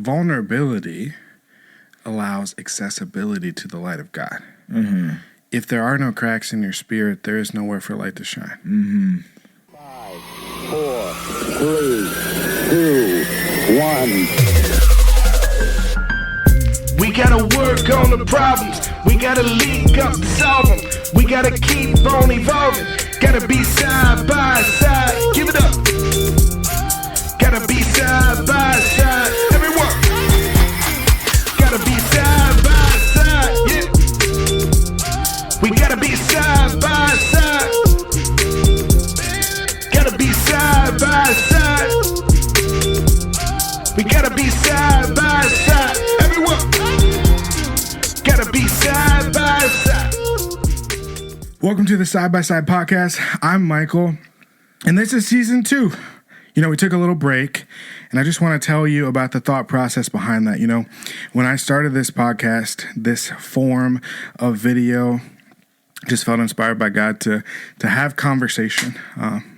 vulnerability allows accessibility to the light of God. Mm-hmm. If there are no cracks in your spirit, there is nowhere for light to shine. Mm-hmm. 5, 4, 3, 2, 1. We gotta work on the problems. We gotta link up to solve them. We gotta keep on evolving. Gotta be side by side. Give it up. Gotta be side by side. Everyone. Gotta be side by side. Yeah. We gotta be side by side. Gotta be side by side. We gotta be side by side. Everyone. Gotta be side by side. Welcome to the Side by Side podcast. I'm Michael, and this is season 2. You know, we took a little break, and I just want to tell you about the thought process behind that. You know, when I started this podcast, this form of video, just felt inspired by God to have conversation.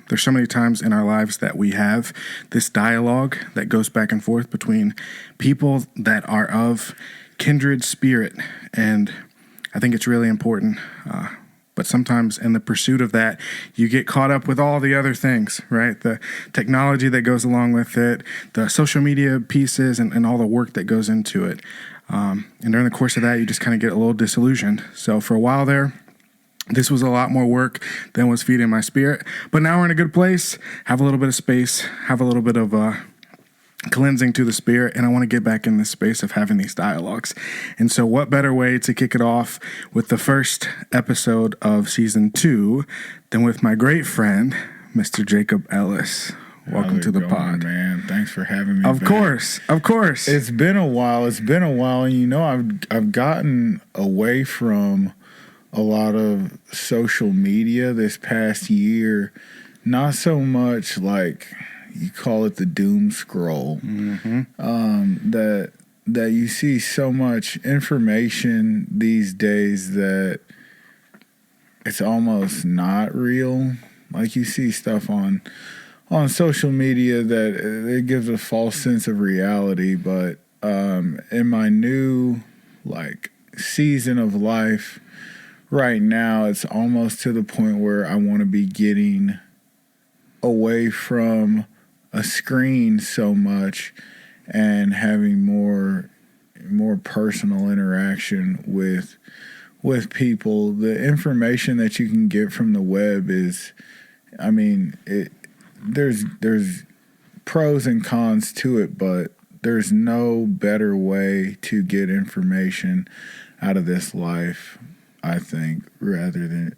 There's so many times in our lives that we have this dialogue that goes back and forth between people that are of kindred spirit, and I think it's really important. But sometimes in the pursuit of that, you get caught up with all the other things, right? The technology that goes along with it, the social media pieces, and all the work that goes into it. And during the course of that, you just kind of get a little disillusioned. So for a while there, this was a lot more work than was feeding my spirit. But now we're in a good place, have a little bit of space, have a little bit of cleansing to the spirit, and I want to get back in this space of having these dialogues. And so what better way to kick it off with the first episode of season 2 than with my great friend, Mr. Jacob Ellis. Welcome to the pod, man. Thanks for having me. Of course. It's been a while, and you know, I've gotten away from a lot of social media this past year. Not so much like you call it the doom scroll. Mm-hmm. That you see so much information these days that it's almost not real. Like you see stuff on social media that it gives a false sense of reality. But in my new season of life right now, it's almost to the point where I want to be getting away from a screen so much and having more personal interaction with people. The information that you can get from the web is, I mean, there's pros and cons to it, but there's no better way to get information out of this life, I think, rather than,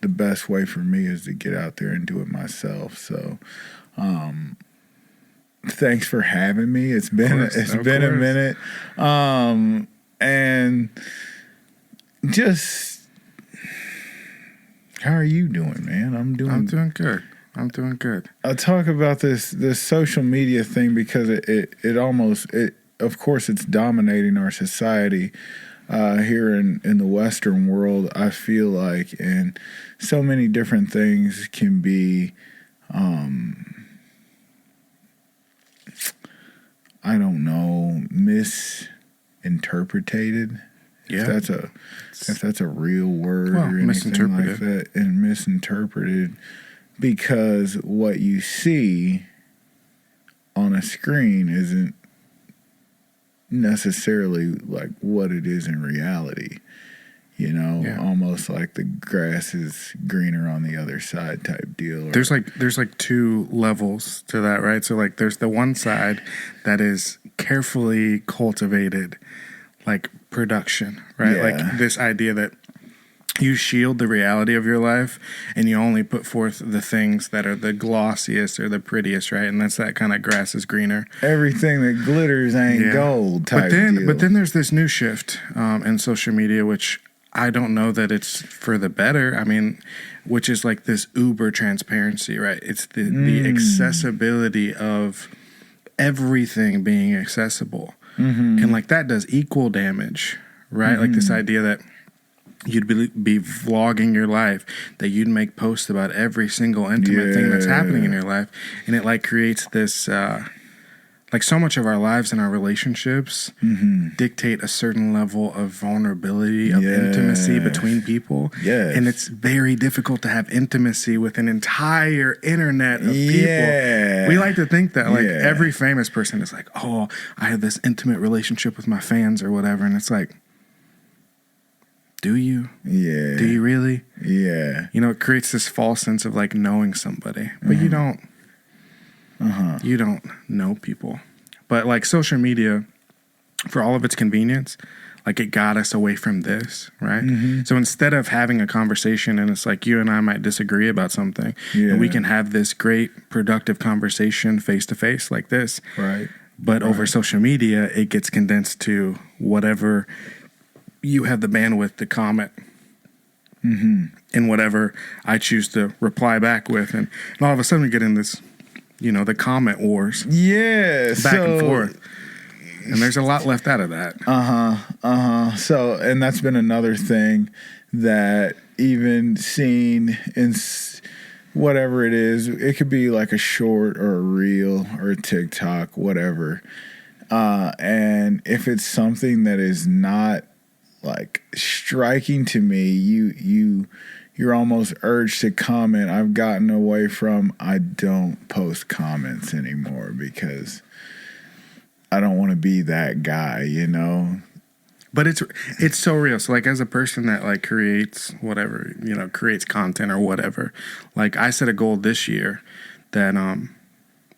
the best way for me is to get out there and do it myself. So, thanks for having me. It's been a minute. And just, how are you doing, man? I'm doing good. I talk about this social media thing because it almost, of course, it's dominating our society here in the Western world, I feel like, and so many different things can be, I don't know, misinterpreted. Yeah. If that's a real word or anything like that, and misinterpreted, because what you see on a screen isn't necessarily like what it is in reality. You know, almost like the grass is greener on the other side type deal. There's like 2 levels to that, right? So like there's the one side that is carefully cultivated, like production, right? Yeah. Like this idea that you shield the reality of your life and you only put forth the things that are the glossiest or the prettiest, right? And that's that kind of grass is greener. Everything that glitters ain't gold type deal. But then there's this new shift in social media, which I don't know that it's for the better. I mean, which is like this uber transparency, right? It's the accessibility of everything being accessible. Mm-hmm. And like that does equal damage, right? Like this idea that you'd be vlogging your life, that you'd make posts about every single intimate thing that's happening in your life. And it like creates this like so much of our lives and our relationships dictate a certain level of vulnerability, of intimacy between people. Yes. And it's very difficult to have intimacy with an entire internet of people. Yeah. We like to think that like Yeah. every famous person is like, oh, I have this intimate relationship with my fans or whatever. And it's like, do you? Yeah. Do you really? Yeah. You know, it creates this false sense of like knowing somebody, but you don't. You don't know people. But like social media, for all of its convenience, like it got us away from this, right? So instead of having a conversation and it's like you and I might disagree about something, and we can have this great productive conversation face to face like this. Right. But over social media, it gets condensed to whatever you have the bandwidth to comment. And whatever I choose to reply back with. And all of a sudden we get in this, you know, the comment wars. Yeah. Back and forth. And there's a lot left out of that. So, and that's been another thing that even seen in whatever it is, it could be like a short or a reel or a TikTok, whatever. And if it's something that is not like striking to me, you're almost urged to comment. I've gotten away from, I don't post comments anymore because I don't want to be that guy, you know? But it's so real. So like as a person that like creates whatever, you know, creates content or whatever, like I set a goal this year that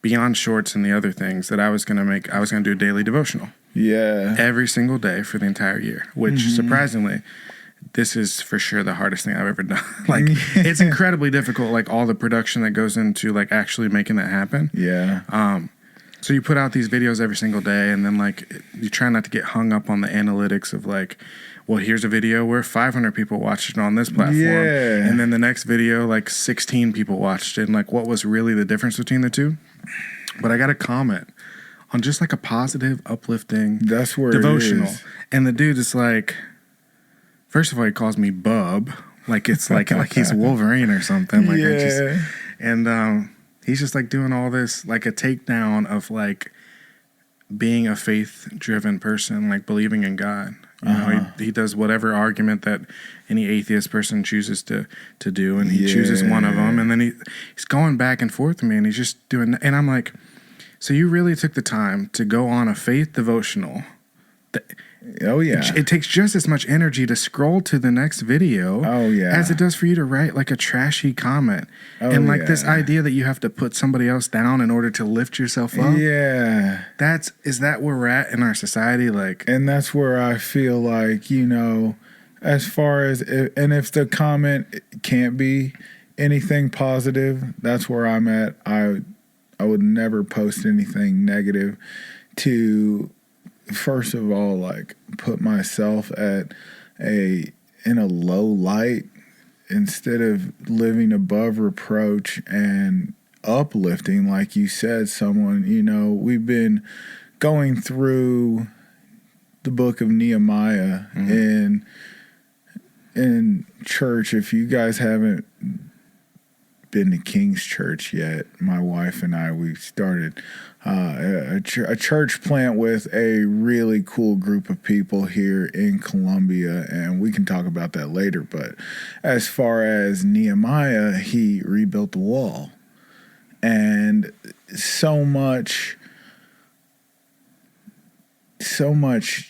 beyond shorts and the other things that I was going to do a daily devotional. Yeah. Every single day for the entire year, which surprisingly, this is for sure the hardest thing I've ever done. Like it's incredibly difficult, like all the production that goes into like actually making that happen. Yeah. So you put out these videos every single day and then like you try not to get hung up on the analytics of like, well, here's a video where 500 people watched it on this platform. Yeah. And then the next video, like 16 people watched it. And like, what was really the difference between the two? But I got a comment on just like a positive, uplifting That's where devotional. it is. And the dude is like, first of all, he calls me Bub. Like it's like he's Wolverine or something. Like he's just like doing all this, like a takedown of like being a faith-driven person, like believing in God. You know, he does whatever argument that any atheist person chooses to do, and he chooses one of them, and then he's going back and forth with me, and he's just doing, and I'm like, so you really took the time to go on a faith devotional. Oh, yeah. It takes just as much energy to scroll to the next video as it does for you to write like a trashy comment. And like this idea that you have to put somebody else down in order to lift yourself up. Yeah. Is that where we're at in our society? Like, and that's where I feel like, you know, as far as, if the comment can't be anything positive, that's where I'm at. I would never post anything negative to, first of all, like put myself in a low light instead of living above reproach and uplifting. Like you said, someone, you know, we've been going through the book of Nehemiah in church. If you guys haven't been to King's Church yet, my wife and I, we started a church plant with a really cool group of people here in Columbia, and we can talk about that later. But as far as Nehemiah, he rebuilt the wall, and so much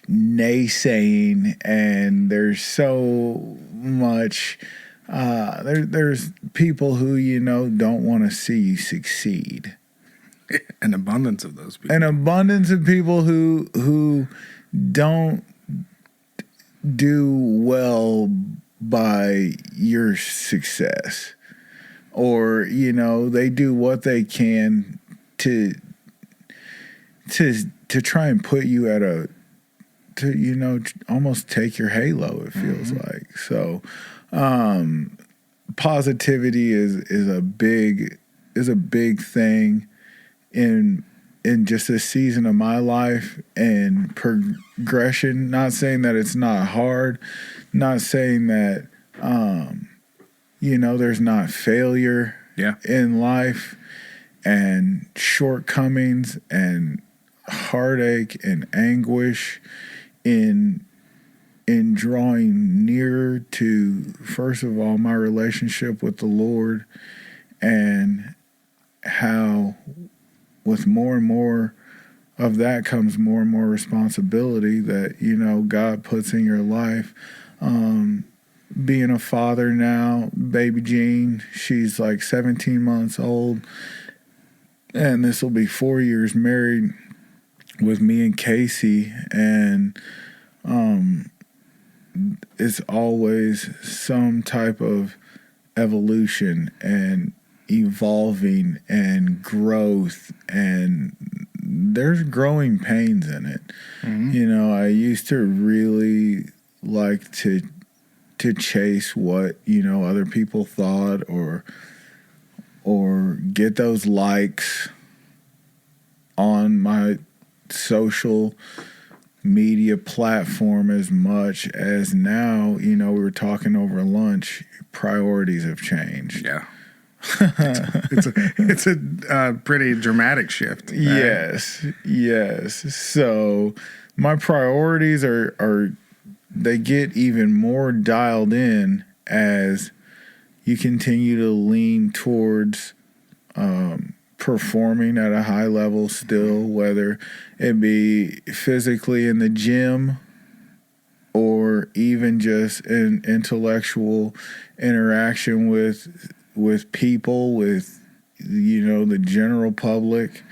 naysaying, and there's so much there's people who, you know, don't want to see you succeed. an abundance of those people. An abundance of people who don't do well by your success, or, you know, they do what they can to try and put you at you know, almost take your halo, it feels like. So positivity is a big thing in just this season of my life, and progression. Not saying that it's not hard, not saying that you know, there's not failure in life and shortcomings and heartache and anguish in drawing nearer to, first of all, my relationship with the Lord, and how with more and more of that comes more and more responsibility that, you know, God puts in your life. Being a father now, baby Jean, she's like 17 months old, and this will be 4 years married with me and Casey, and it's always some type of evolution and evolving and growth, and there's growing pains in it. Mm-hmm. You know, I used to really like to chase what, you know, other people thought, or get those likes on my social media platform as much as now. You know, we were talking over lunch, priorities have changed. Yeah. it's a pretty dramatic shift. Right? Yes. So my priorities are they get even more dialed in as you continue to lean towards performing at a high level still, whether it be physically in the gym or even just an intellectual interaction with people, with, you know, the general public,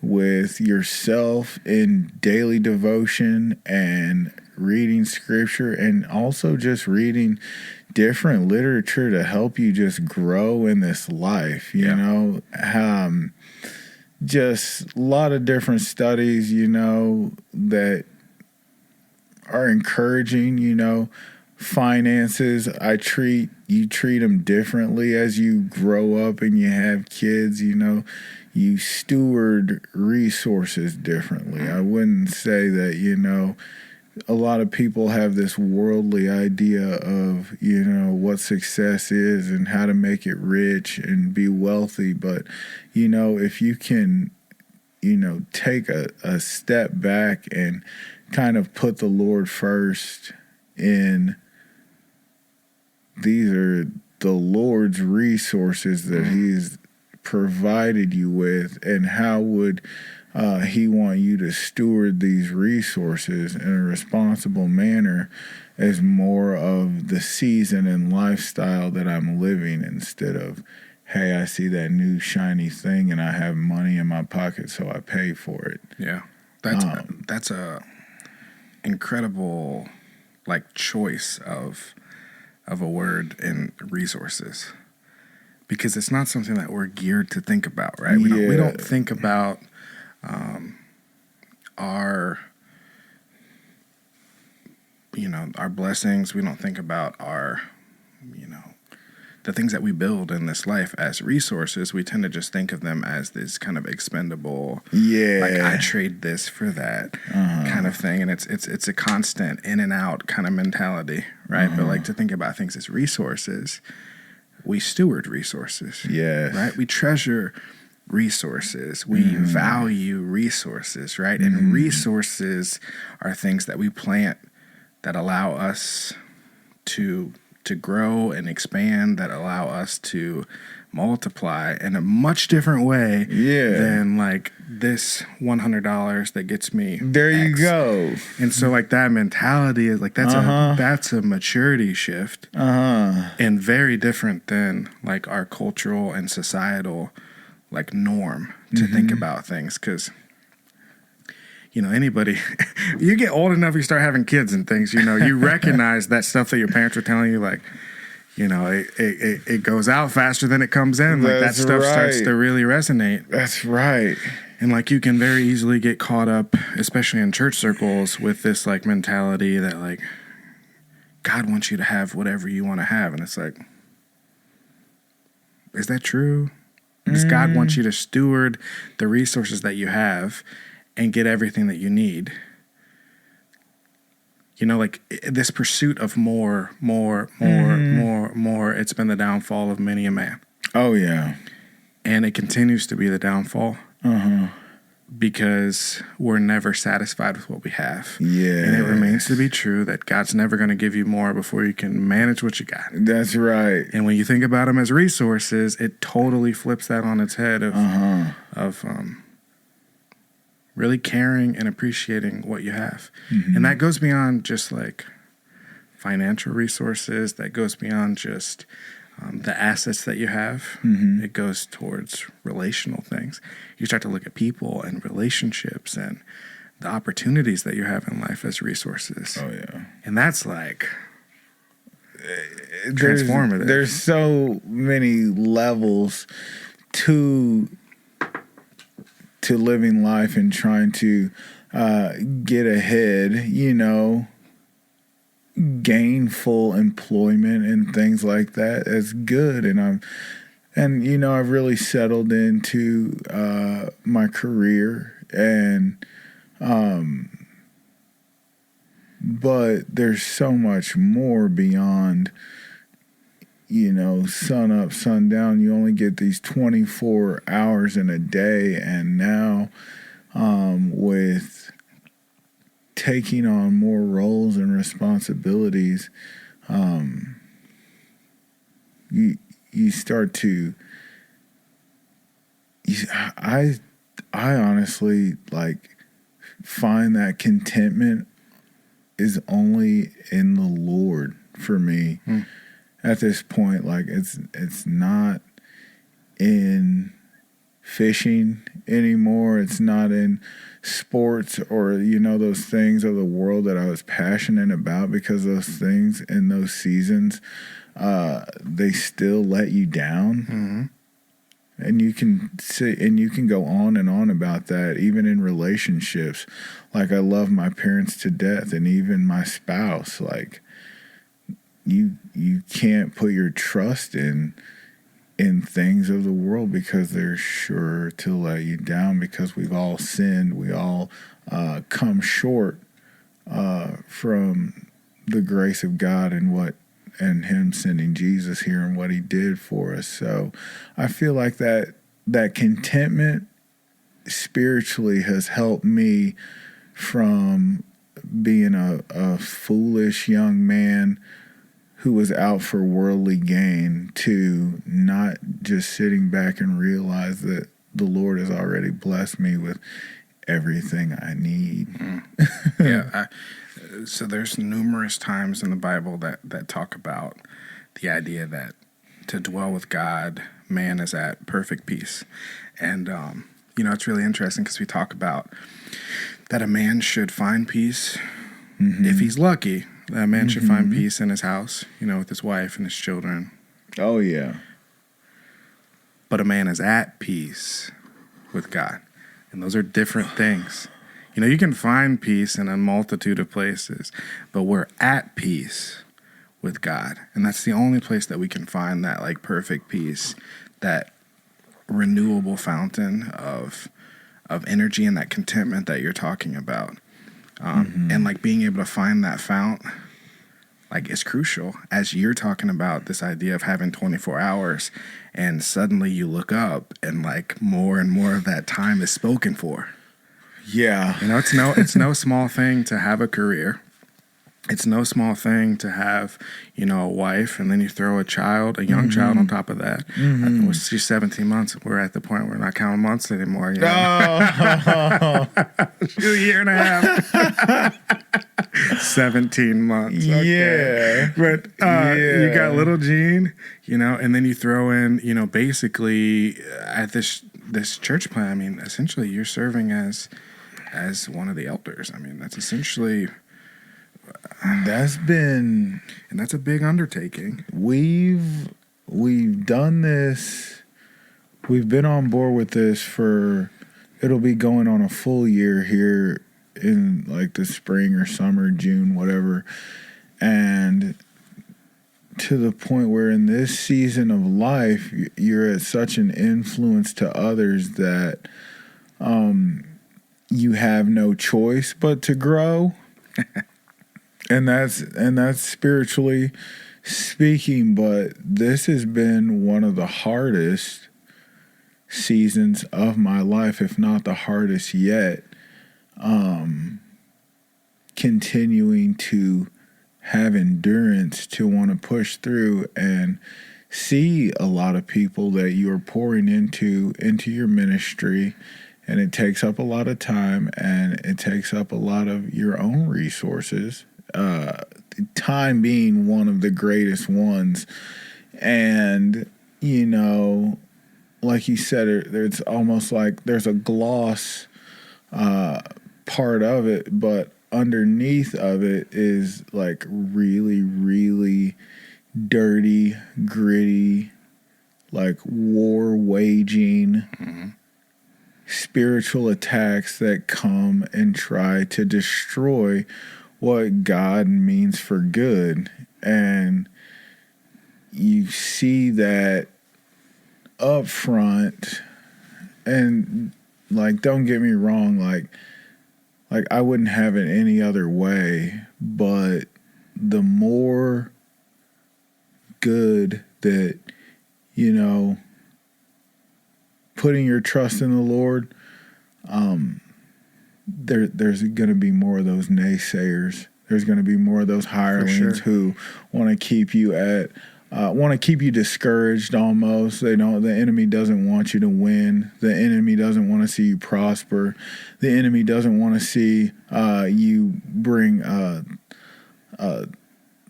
with yourself in daily devotion and reading scripture, and also just reading different literature to help you just grow in this life, you know. Just a lot of different studies, you know, that are encouraging, you know. Finances, you treat them differently as you grow up and you have kids, you know. You steward resources differently. I wouldn't say that, you know, a lot of people have this worldly idea of, you know, what success is and how to make it rich and be wealthy. But, you know, if you can, you know, take a step back and kind of put the Lord first in, these are the Lord's resources that He's provided you with, and how would He want you to steward these resources in a responsible manner as more of the season and lifestyle that I'm living, instead of, hey, I see that new shiny thing and I have money in my pocket, so I pay for it. Yeah. That's a incredible, like, choice of a word in resources, because it's not something that we're geared to think about, right? We don't think about our, you know, our blessings. We don't think about our, you know, the things that we build in this life as resources. We tend to just think of them as this kind of expendable, like, I trade this for that kind of thing. And it's a constant in and out kind of mentality, right? But, like, to think about things as resources, we steward resources. Yes. Right? We treasure resources. We value resources, right? And resources are things that we plant that allow us to grow and expand, that allow us to multiply in a much different way than, like, this $100 that gets me there X. You go. And so, like, that mentality is like, that's a maturity shift, and very different than, like, our cultural and societal, like, norm to think about things. Because, you know, anybody, you get old enough, you start having kids and things, you know, you recognize that stuff that your parents were telling you, like, you know, it goes out faster than it comes in. Like, that stuff starts to really resonate. That's right. And, like, you can very easily get caught up, especially in church circles, with this, like, mentality that, like, God wants you to have whatever you want to have. And it's like, is that true? Does God want you to steward the resources that you have and get everything that you need? You know, like, this pursuit of more, it's been the downfall of many a man. Oh, yeah. And it continues to be the downfall. because we're never satisfied with what we have. Yeah. And it remains to be true that God's never going to give you more before you can manage what you got. That's right. And when you think about them as resources, it totally flips that on its head of really caring and appreciating what you have. Mm-hmm. And that goes beyond just like financial resources. That goes beyond just the assets that you have. Mm-hmm. It goes towards relational things. You start to look at people and relationships and the opportunities that you have in life as resources. Oh, yeah. And that's like transformative. There's so many levels to living life and trying to get ahead, you know, gainful employment and things like that. That's good. And you know, I've really settled into my career, and but there's so much more beyond, you know, sun up, sun down. You only get these 24 hours in a day. And now with taking on more roles and responsibilities, you start to, I honestly like find that contentment is only in the Lord for me. At this point. Like it's not in fishing anymore. It's not in sports or, you know, those things of the world that I was passionate about, because those things in those seasons, they still let you down. Mm-hmm. And you can say, and you can go on and on about that, even in relationships. Like, I love my parents to death, and even my spouse. Like, you can't put your trust in things of the world, because they're sure to let you down, because we've all sinned. We all come short from the grace of God and him sending Jesus here and what he did for us. So I feel like that contentment spiritually has helped me from being a foolish young man who was out for worldly gain to not just sitting back and realize that the Lord has already blessed me with everything I need. Yeah. So there's numerous times in the Bible that talk about the idea that to dwell with God, man is at perfect peace. And, you know, it's really interesting because we talk about that a man should find peace if he's lucky. That a man should find peace in his house, you know, with his wife and his children. Oh, yeah. But a man is at peace with God. And those are different things. You know, you can find peace in a multitude of places, but we're at peace with God. And that's the only place that we can find that, like, perfect peace, that renewable fountain of energy and that contentment that you're talking about. And, like, being able to find that fount, like, is crucial. As you're talking about this idea of having 24 hours, and suddenly you look up and, like, more and more of that time is spoken for. Yeah. You know, it's no small thing to have a career. It's no small thing to have, you know, a wife, and then you throw a young child on top of that. She's 17 months. We're at the point where we're not counting months anymore. You know? She's a year and a half. 17 months. Okay. Yeah. But you got little Jean, you know, and then you throw in, you know, basically at this church plan, I mean, essentially you're serving as one of the elders. I mean, that's essentially... That's We've done this. We've been on board with this it'll be going on a full year here in like the spring or summer, June, whatever. And to the point where in this season of life, you're at such an influence to others that you have no choice but to grow. And that's spiritually speaking, but this has been one of the hardest seasons of my life, if not the hardest yet, continuing to have endurance to want to push through and see a lot of people that you're pouring into your ministry. And it takes up a lot of time, and it takes up a lot of your own resources, time being one of the greatest ones. And, you know, like you said, it's almost like there's a gloss part of it, but underneath of it is like really, really dirty, gritty, like war waging, spiritual attacks that come and try to destroy what God means for good. And you see that up front, and like, don't get me wrong, like I wouldn't have it any other way, but the more good that, you know, putting your trust in the Lord, there's going to be more of those naysayers. There's going to be more of those hirelings who want to keep you discouraged almost. The enemy doesn't want you to win. The enemy doesn't want to see you prosper. The enemy doesn't want to see you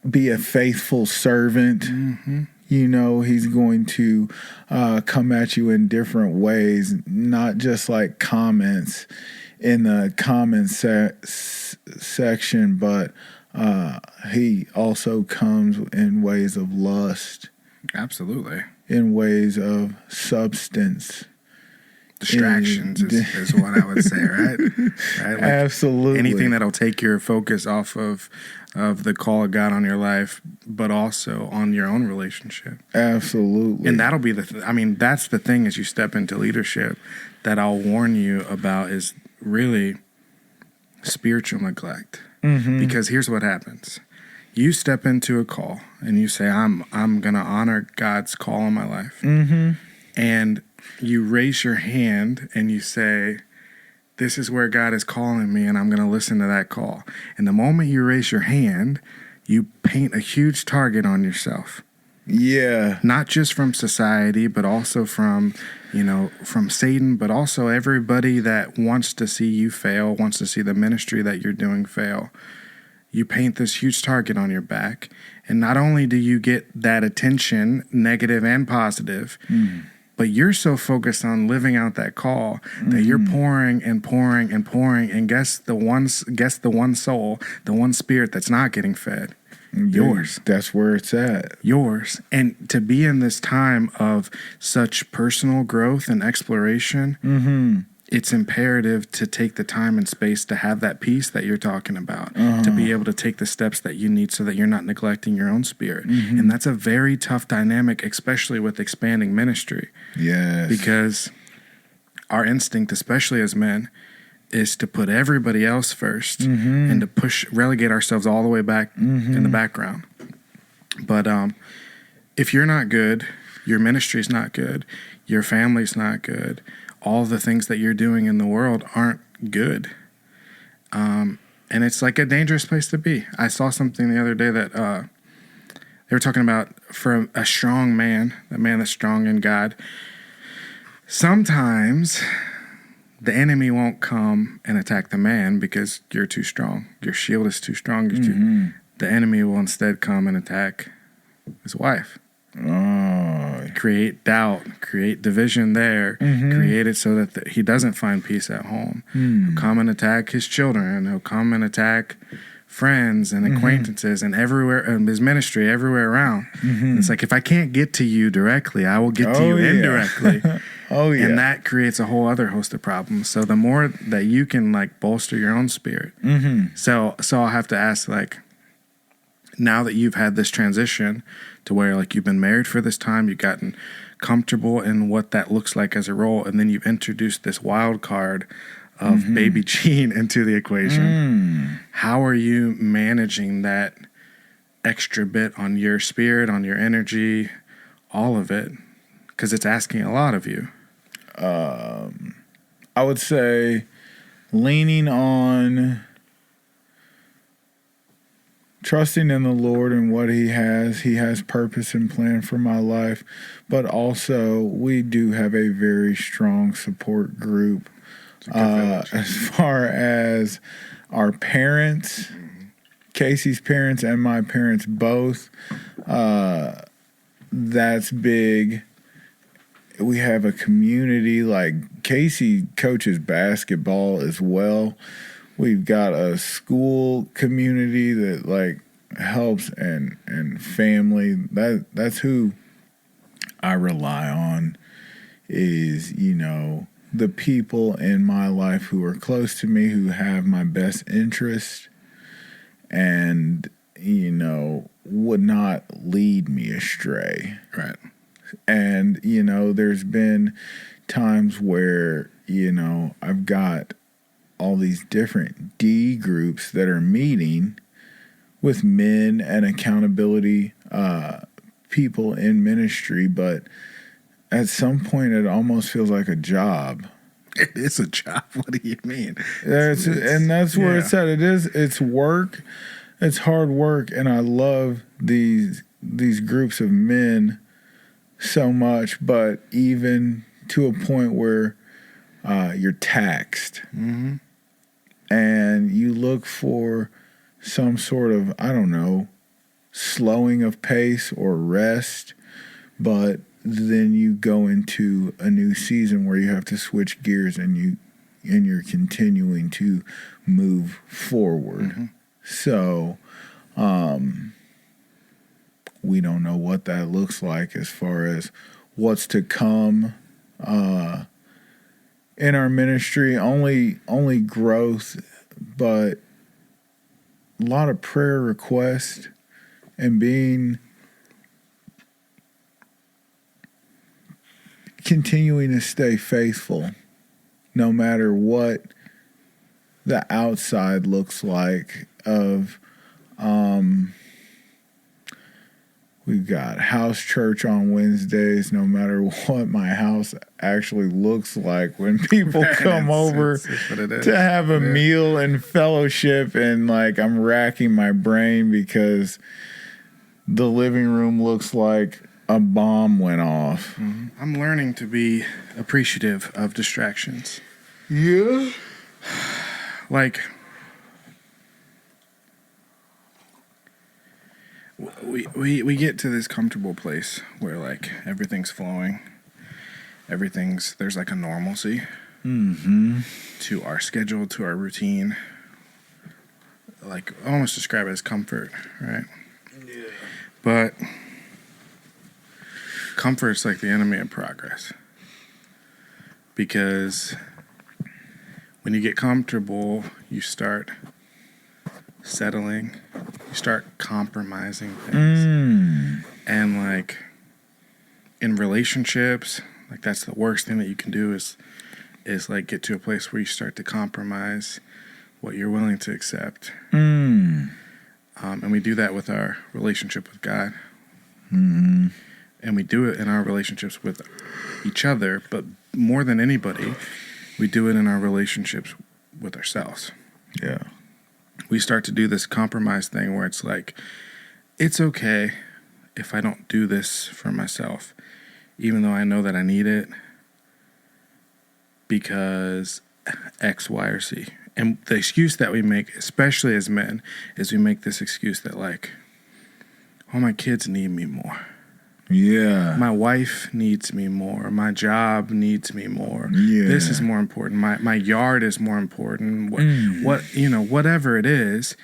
be a faithful servant. Mm-hmm. You know, he's going to come at you in different ways, not just like comments in the comment section, but he also comes in ways of lust. Absolutely. In ways of substance. Distractions is what I would say, right? Like absolutely. Anything that'll take your focus off of the call of God on your life, but also on your own relationship. Absolutely. And that'll be that's the thing as you step into leadership that I'll warn you about is really spiritual neglect. Mm-hmm. Because here's what happens. You step into a call and you say, I'm going to honor God's call on my life. Mm-hmm. And you raise your hand and you say, this is where God is calling me and I'm going to listen to that call. And the moment you raise your hand, you paint a huge target on yourself. Yeah. Not just from society, but also from Satan, but also everybody that wants to see you fail, wants to see the ministry that you're doing fail. You paint this huge target on your back. And not only do you get that attention, negative and positive, but you're so focused on living out that call that you're pouring and pouring and pouring. And guess the one soul, the one spirit that's not getting fed. Yours. That's where it's at. Yours. And to be in this time of such personal growth and exploration, it's imperative to take the time and space to have that peace that you're talking about, to be able to take the steps that you need so that you're not neglecting your own spirit. And that's a very tough dynamic, especially with expanding ministry. Yes. Because our instinct, especially as men, is to put everybody else first and to relegate ourselves all the way back in the background. But if you're not good, your ministry's not good, your family's not good, all the things that you're doing in the world aren't good. And it's like a dangerous place to be. I saw something the other day that they were talking about for a strong man, a man that's strong in God. Sometimes the enemy won't come and attack the man because you're too strong. Your shield is too strong. The enemy will instead come and attack his wife. Create doubt, create division there, create it so that he doesn't find peace at home. He'll come and attack his children. He'll come and attack friends and acquaintances and everywhere, his ministry everywhere around. It's like, if I can't get to you directly, I will get to you indirectly. And that creates a whole other host of problems. So the more that you can like bolster your own spirit. So I'll have to ask, like, now that you've had this transition to where like you've been married for this time, you've gotten comfortable in what that looks like as a role, and then you've introduced this wild card of baby Gene into the equation. How are you managing that extra bit on your spirit, on your energy, all of it? Because it's asking a lot of you. I would say leaning on trusting in the Lord and what He has purpose and plan for my life, but also we do have a very strong support group as far as our parents, Casey's parents and my parents both. That's big. We have a community, like Casey coaches basketball as well. We've got a school community that like helps and family. That's who I rely on, is, you know, the people in my life who are close to me, who have my best interest and, you know, would not lead me astray. Right. And, you know, there's been times where, you know, I've got all these different D groups that are meeting with men and accountability people in ministry, but at some point it almost feels like a job. It is a job. What do you mean? And that's where it's at. It's work. It's hard work, and I love these groups of men so much, but even to a point where you're taxed. Mm-hmm. And you look for some sort of, I don't know, slowing of pace or rest, but then you go into a new season where you have to switch gears and you're continuing to move forward. Mm-hmm. So, we don't know what that looks like as far as what's to come in our ministry. Only growth, but a lot of prayer requests and continuing to stay faithful no matter what the outside looks like of we've got house church on Wednesdays, no matter what my house actually looks like when people come over to have a meal and fellowship, and like I'm racking my brain because the living room looks like a bomb went off. Mm-hmm. I'm learning to be appreciative of distractions. Yeah. Like, we get to this comfortable place where like everything's flowing, there's like a normalcy to our schedule, to our routine. Like, I almost describe it as comfort, right? Yeah. But comfort's like the enemy of progress, because when you get comfortable, you start settling, you start compromising things. And like in relationships, like that's the worst thing that you can do is like get to a place where you start to compromise what you're willing to accept. And we do that with our relationship with God. And we do it in our relationships with each other, but more than anybody, we do it in our relationships with ourselves. Yeah. We start to do this compromise thing where it's like, it's okay if I don't do this for myself, even though I know that I need it because X, Y, or Z. And the excuse that we make, especially as men, is we make this excuse that like, oh, my kids need me more. Yeah. My wife needs me more. My job needs me more. Yeah. This is more important. My yard is more important. Whatever it is,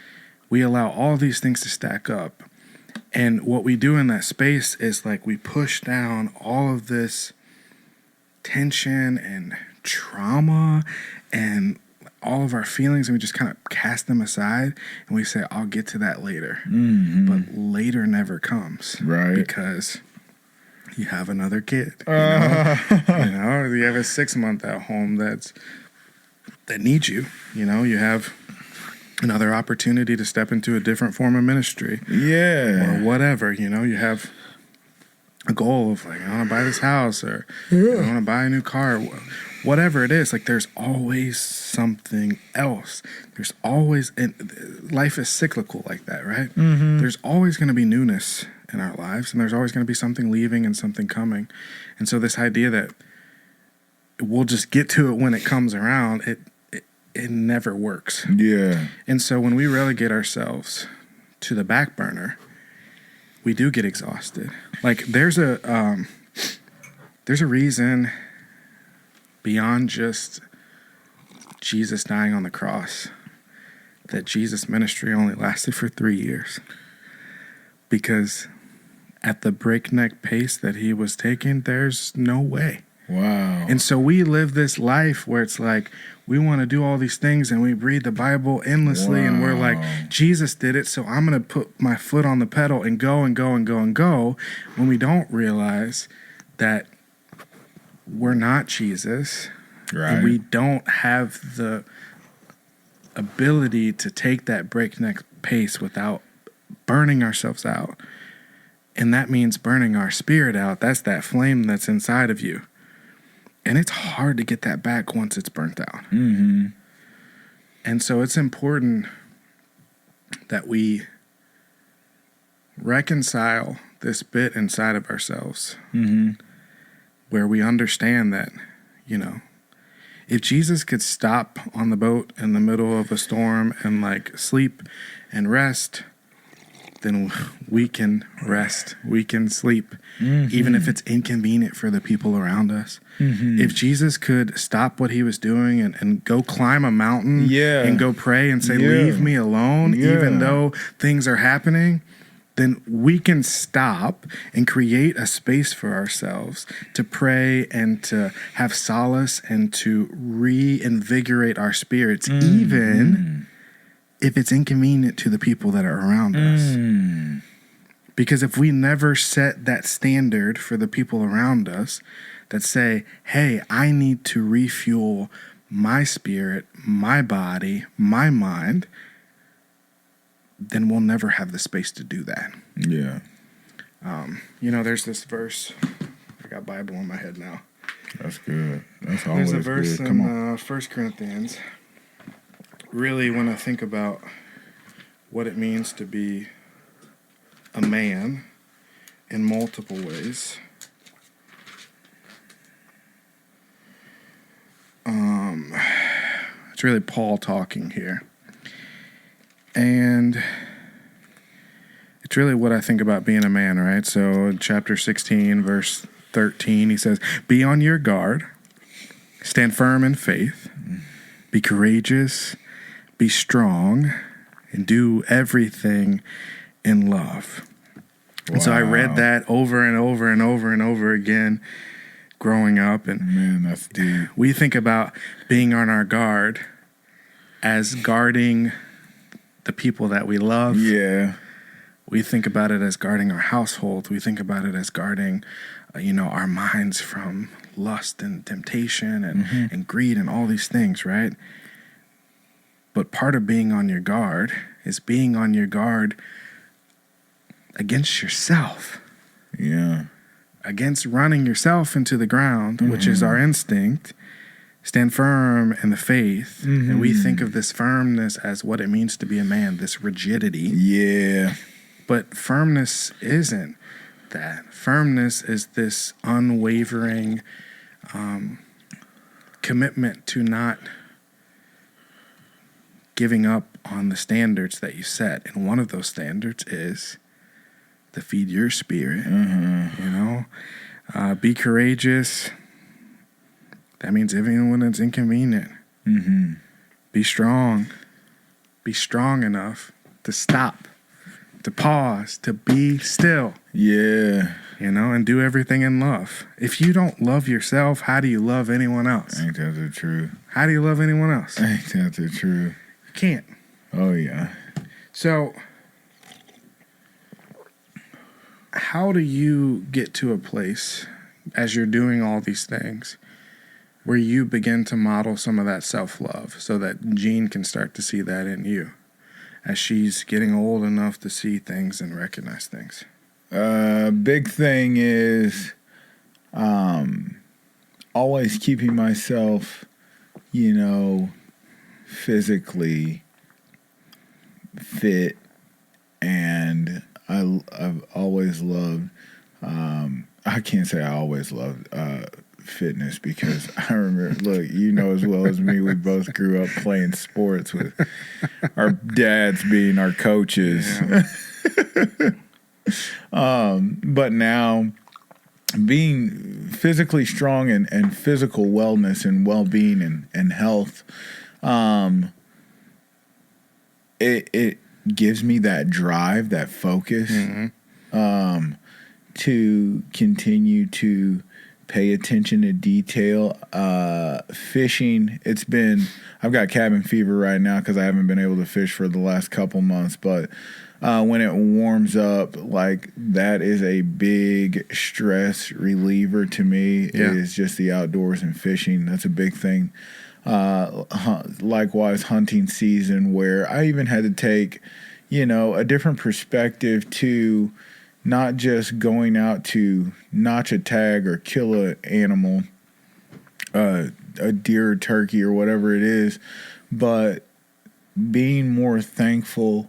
we allow all these things to stack up. And what we do in that space is like we push down all of this tension and trauma and all of our feelings, and we just kind of cast them aside and we say, I'll get to that later. But later never comes. Right. Because you have another kid. You have a 6-month at home that needs you. You have another opportunity to step into a different form of ministry. Yeah. Or whatever. You have a goal of like, I want to buy this house, or I want to buy a new car, whatever it is, like there's always something else. There's always, and life is cyclical like that, right? Mm-hmm. There's always going to be newness in our lives, and there's always going to be something leaving and something coming. And so this idea that we'll just get to it when it comes around, it never works. Yeah. And so when we relegate ourselves to the back burner, we do get exhausted. Like there's a reason beyond just Jesus dying on the cross that Jesus' ministry only lasted for 3 years. Because at the breakneck pace that he was taking, there's no way. Wow. And so we live this life where it's like we want to do all these things and we read the Bible endlessly and we're like, Jesus did it, so I'm going to put my foot on the pedal and go and go and go and go, when we don't realize that we're not Jesus. Right. And we don't have the ability to take that breakneck pace without burning ourselves out. And that means burning our spirit out. That's that flame that's inside of you. And it's hard to get that back once it's burnt out. Mm-hmm. And so it's important that we reconcile this bit inside of ourselves, where we understand that, you know, if Jesus could stop on the boat in the middle of a storm and like sleep and rest, then we can rest, we can sleep, even if it's inconvenient for the people around us. If Jesus could stop what he was doing and go climb a mountain and go pray and say, leave me alone, even though things are happening, then we can stop and create a space for ourselves to pray and to have solace and to reinvigorate our spirits, even if it's inconvenient to the people that are around us. Because if we never set that standard for the people around us that say, hey, I need to refuel my spirit, my body, my mind, then we'll never have the space to do that. Yeah. You know, there's this verse. I got Bible in my head now. That's good. That's always There's a verse good. in 1 Corinthians. Really, when I think about what it means to be a man in multiple ways, it's really Paul talking here. And it's really what I think about being a man, right? So chapter 16, verse 13, he says, be on your guard, stand firm in faith, be courageous, be strong, and do everything in love. And so I read that over and over and over and over again growing up. And man, that's deep. we think about being on our guard as guarding the people that we love. Yeah. We think about it as guarding our household. We think about it as guarding, our minds from lust and temptation and greed and all these things, right? But part of being on your guard is being on your guard against yourself. Yeah. Against running yourself into the ground, which is our instinct. Stand firm in the faith. And we think of this firmness as what it means to be a man, this rigidity. Yeah. But firmness isn't that. Firmness is this unwavering commitment to not giving up on the standards that you set. And one of those standards is to feed your spirit, be courageous. That means even when it's inconvenient. Be strong. Be strong enough to stop, to pause, to be still. Yeah. And do everything in love. If you don't love yourself, how do you love anyone else? Ain't that the truth? How do you love anyone else? Ain't that the truth? You can't. Oh, yeah. So, how do you get to a place, as you're doing all these things, where you begin to model some of that self-love so that Jean can start to see that in you as she's getting old enough to see things and recognize things? Big thing is always keeping myself, physically fit, and I've always loved. I can't say I always loved fitness, because I remember. Look, as well as me, we both grew up playing sports with our dads being our coaches. Yeah. But now, being physically strong and physical wellness and well-being and health, it gives me that drive, that focus, to continue to pay attention to detail. Fishing, I've got cabin fever right now because I haven't been able to fish for the last couple months, but when it warms up, like, that is a big stress reliever to me. Yeah. Is just the outdoors and fishing. That's a big thing. Likewise, hunting season, where I even had to take, a different perspective to not just going out to notch a tag or kill an animal, a deer or turkey or whatever it is, but being more thankful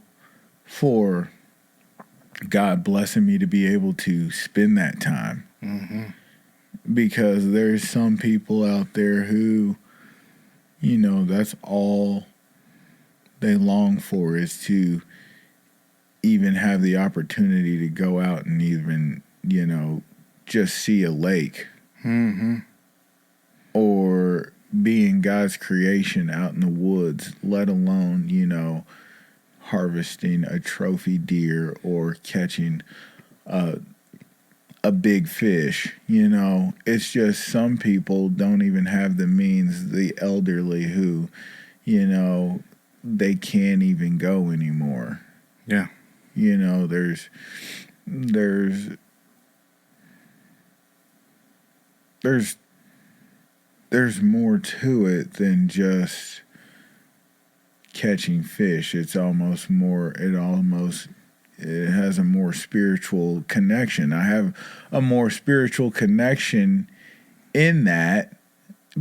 for God blessing me to be able to spend that time. Because there's some people out there who, that's all they long for, is to even have the opportunity to go out and even, just see a lake. Or be in God's creation out in the woods, let alone, harvesting a trophy deer or catching a big fish. It's just some people don't even have the means, the elderly who, they can't even go anymore. Yeah. There's more to it than just catching fish. It has a more spiritual connection. I have a more spiritual connection in that,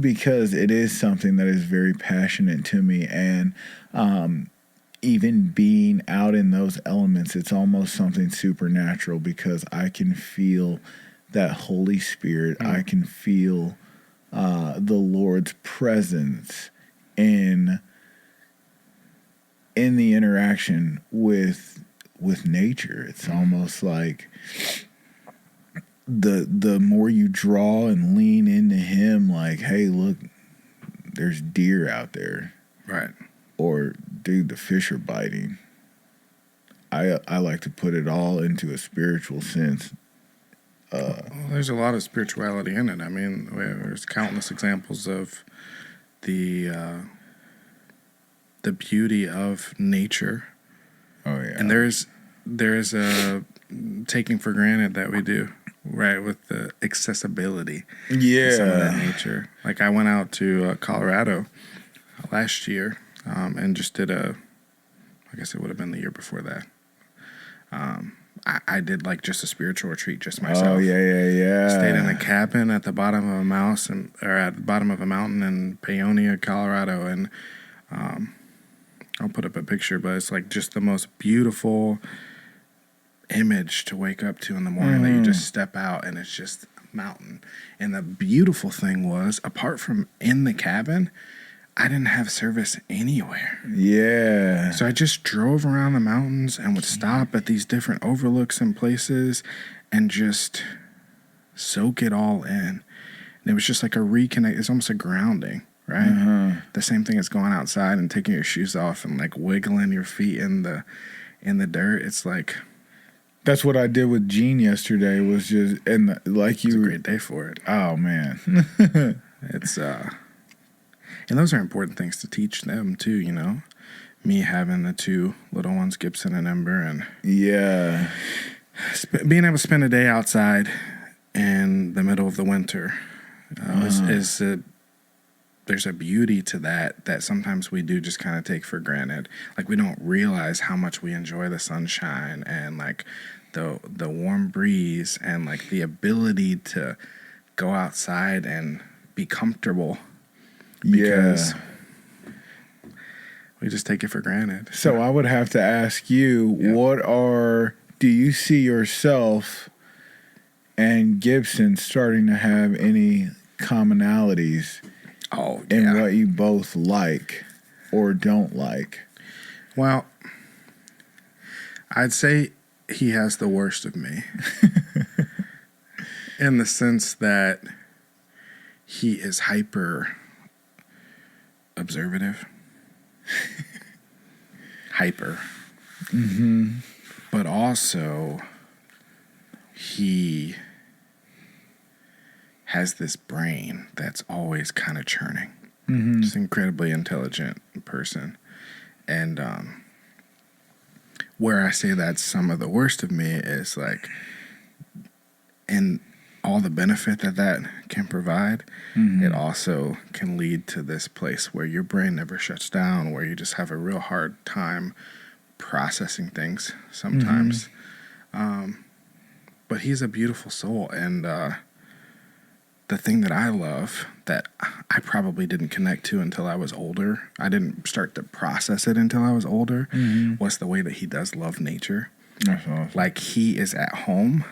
because it is something that is very passionate to me. And even being out in those elements, it's almost something supernatural, because I can feel that Holy Spirit. I can feel the Lord's presence in the interaction with nature. It's almost like the more you draw and lean into Him, like, hey, look, there's deer out there, Right. or dude, the fish are biting. I like to put it all into a spiritual sense. Well, there's a lot of spirituality in it. I mean, there's countless examples of the beauty of nature. Oh yeah. And there's a taking for granted that we do, right, with the accessibility of some of that nature. Like, I went out to Colorado last year and just did I guess it would have been the year before that. I did like just a spiritual retreat just myself. Oh yeah. Stayed in a cabin at the bottom of a mountain in Paonia, Colorado, and I'll put up a picture, but it's like just the most beautiful image to wake up to in the morning, that you just step out and it's just a mountain. And the beautiful thing was, apart from in the cabin, I didn't have service anywhere. Yeah. So I just drove around the mountains and would stop at these different overlooks and places and just soak it all in. And it was just like a reconnect. It's almost a grounding, right? The same thing as going outside and taking your shoes off and like wiggling your feet in the dirt. It's like, that's what I did with Gene yesterday. Was just, and like you, it's a great day for it. Oh man. It's and those are important things to teach them too, me having the two little ones, Gibson and Ember, and yeah, being able to spend a day outside in the middle of the winter there's a beauty to that sometimes we do just kind of take for granted. Like, we don't realize how much we enjoy the sunshine and like the warm breeze and like the ability to go outside and be comfortable because we just take it for granted. So I would have to ask you, do you see yourself and Gibson starting to have any commonalities in what you both like or don't like? Well, I'd say he has the worst of me in the sense that he is hyper observative. Hyper. Mm-hmm. But also, he has this brain that's always kind of churning. Mm-hmm. Just an incredibly intelligent person. And where I say that's some of the worst of me is like, and all the benefit that can provide, it also can lead to this place where your brain never shuts down, where you just have a real hard time processing things sometimes. But he's a beautiful soul, and the thing that I love that I probably didn't connect to until I was older, I didn't start to process it until I was older, was the way that he does love nature. That's awesome. Like, he is at home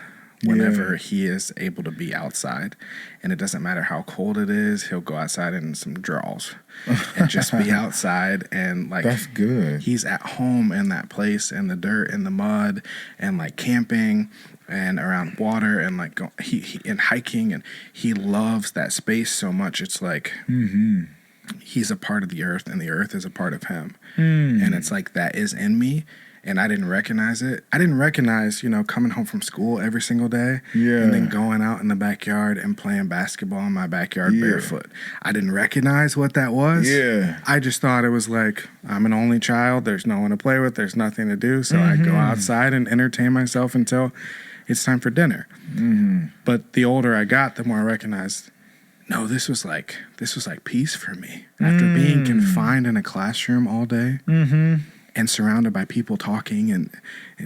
whenever he is able to be outside, and it doesn't matter how cold it is, he'll go outside in some drawers and just be outside. And like, that's good. He's at home in that place, in the dirt, in the mud, and like camping and around water, and like he and hiking, and he loves that space so much. It's like he's a part of the earth, and the earth is a part of him. And it's like, that is in me. And I didn't recognize it. I didn't recognize, coming home from school every single day and then going out in the backyard and playing basketball in my backyard barefoot. I didn't recognize what that was. Yeah. I just thought it was like, I'm an only child. There's no one to play with. There's nothing to do. So I go outside and entertain myself until it's time for dinner. But the older I got, the more I recognized, no, this was like peace for me. After being confined in a classroom all day, and surrounded by people talking and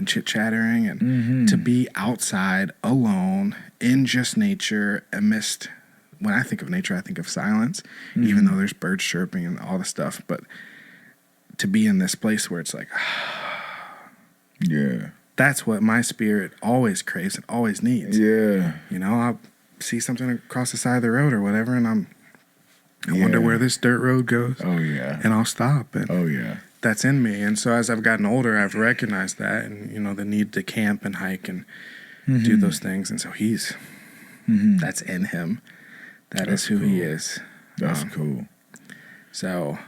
chit-chattering, and to be outside alone in just nature amidst, when I think of nature, I think of silence, even though there's birds chirping and all the stuff. But to be in this place where it's like, that's what my spirit always craves and always needs. I'll see something across the side of the road or whatever, and I wonder where this dirt road goes. And I'll stop. And that's in me. And so as I've gotten older, I've recognized that, and the need to camp and hike and do those things. And so he's that's in him. That's who he is. That's cool. So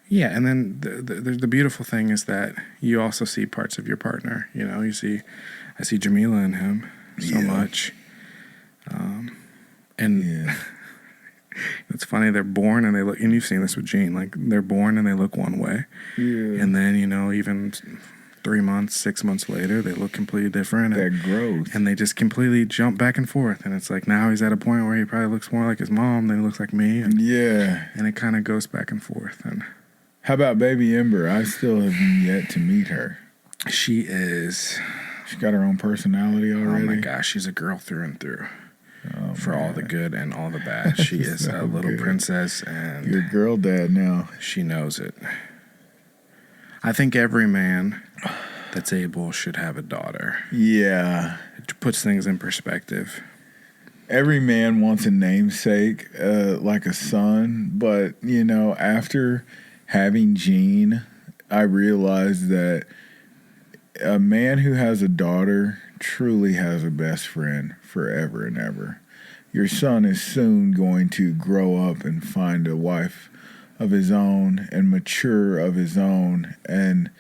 and then the beautiful thing is that you also see parts of your partner. I see Jamila in him so much. It's funny, they're born and they look, and you've seen this with Gene, like they're born and they look one way. And then, even 3 months, 6 months later, they look completely different. That growth. And they just completely jump back and forth. And it's like, now he's at a point where he probably looks more like his mom than he looks like me. And, and it kind of goes back and forth. And how about baby Ember? I still have yet to meet her. She's got her own personality already. Oh my gosh, she's a girl through and through. For all the good and all the bad. She is a little princess, and you're girl dad now. She knows it. I think every man that's able should have a daughter. Yeah. It puts things in perspective. Every man wants a namesake, like a son, but, after having Gene, I realized that a man who has a daughter truly has a best friend forever and ever. Your son is soon going to grow up and find a wife of his own and mature of his own, and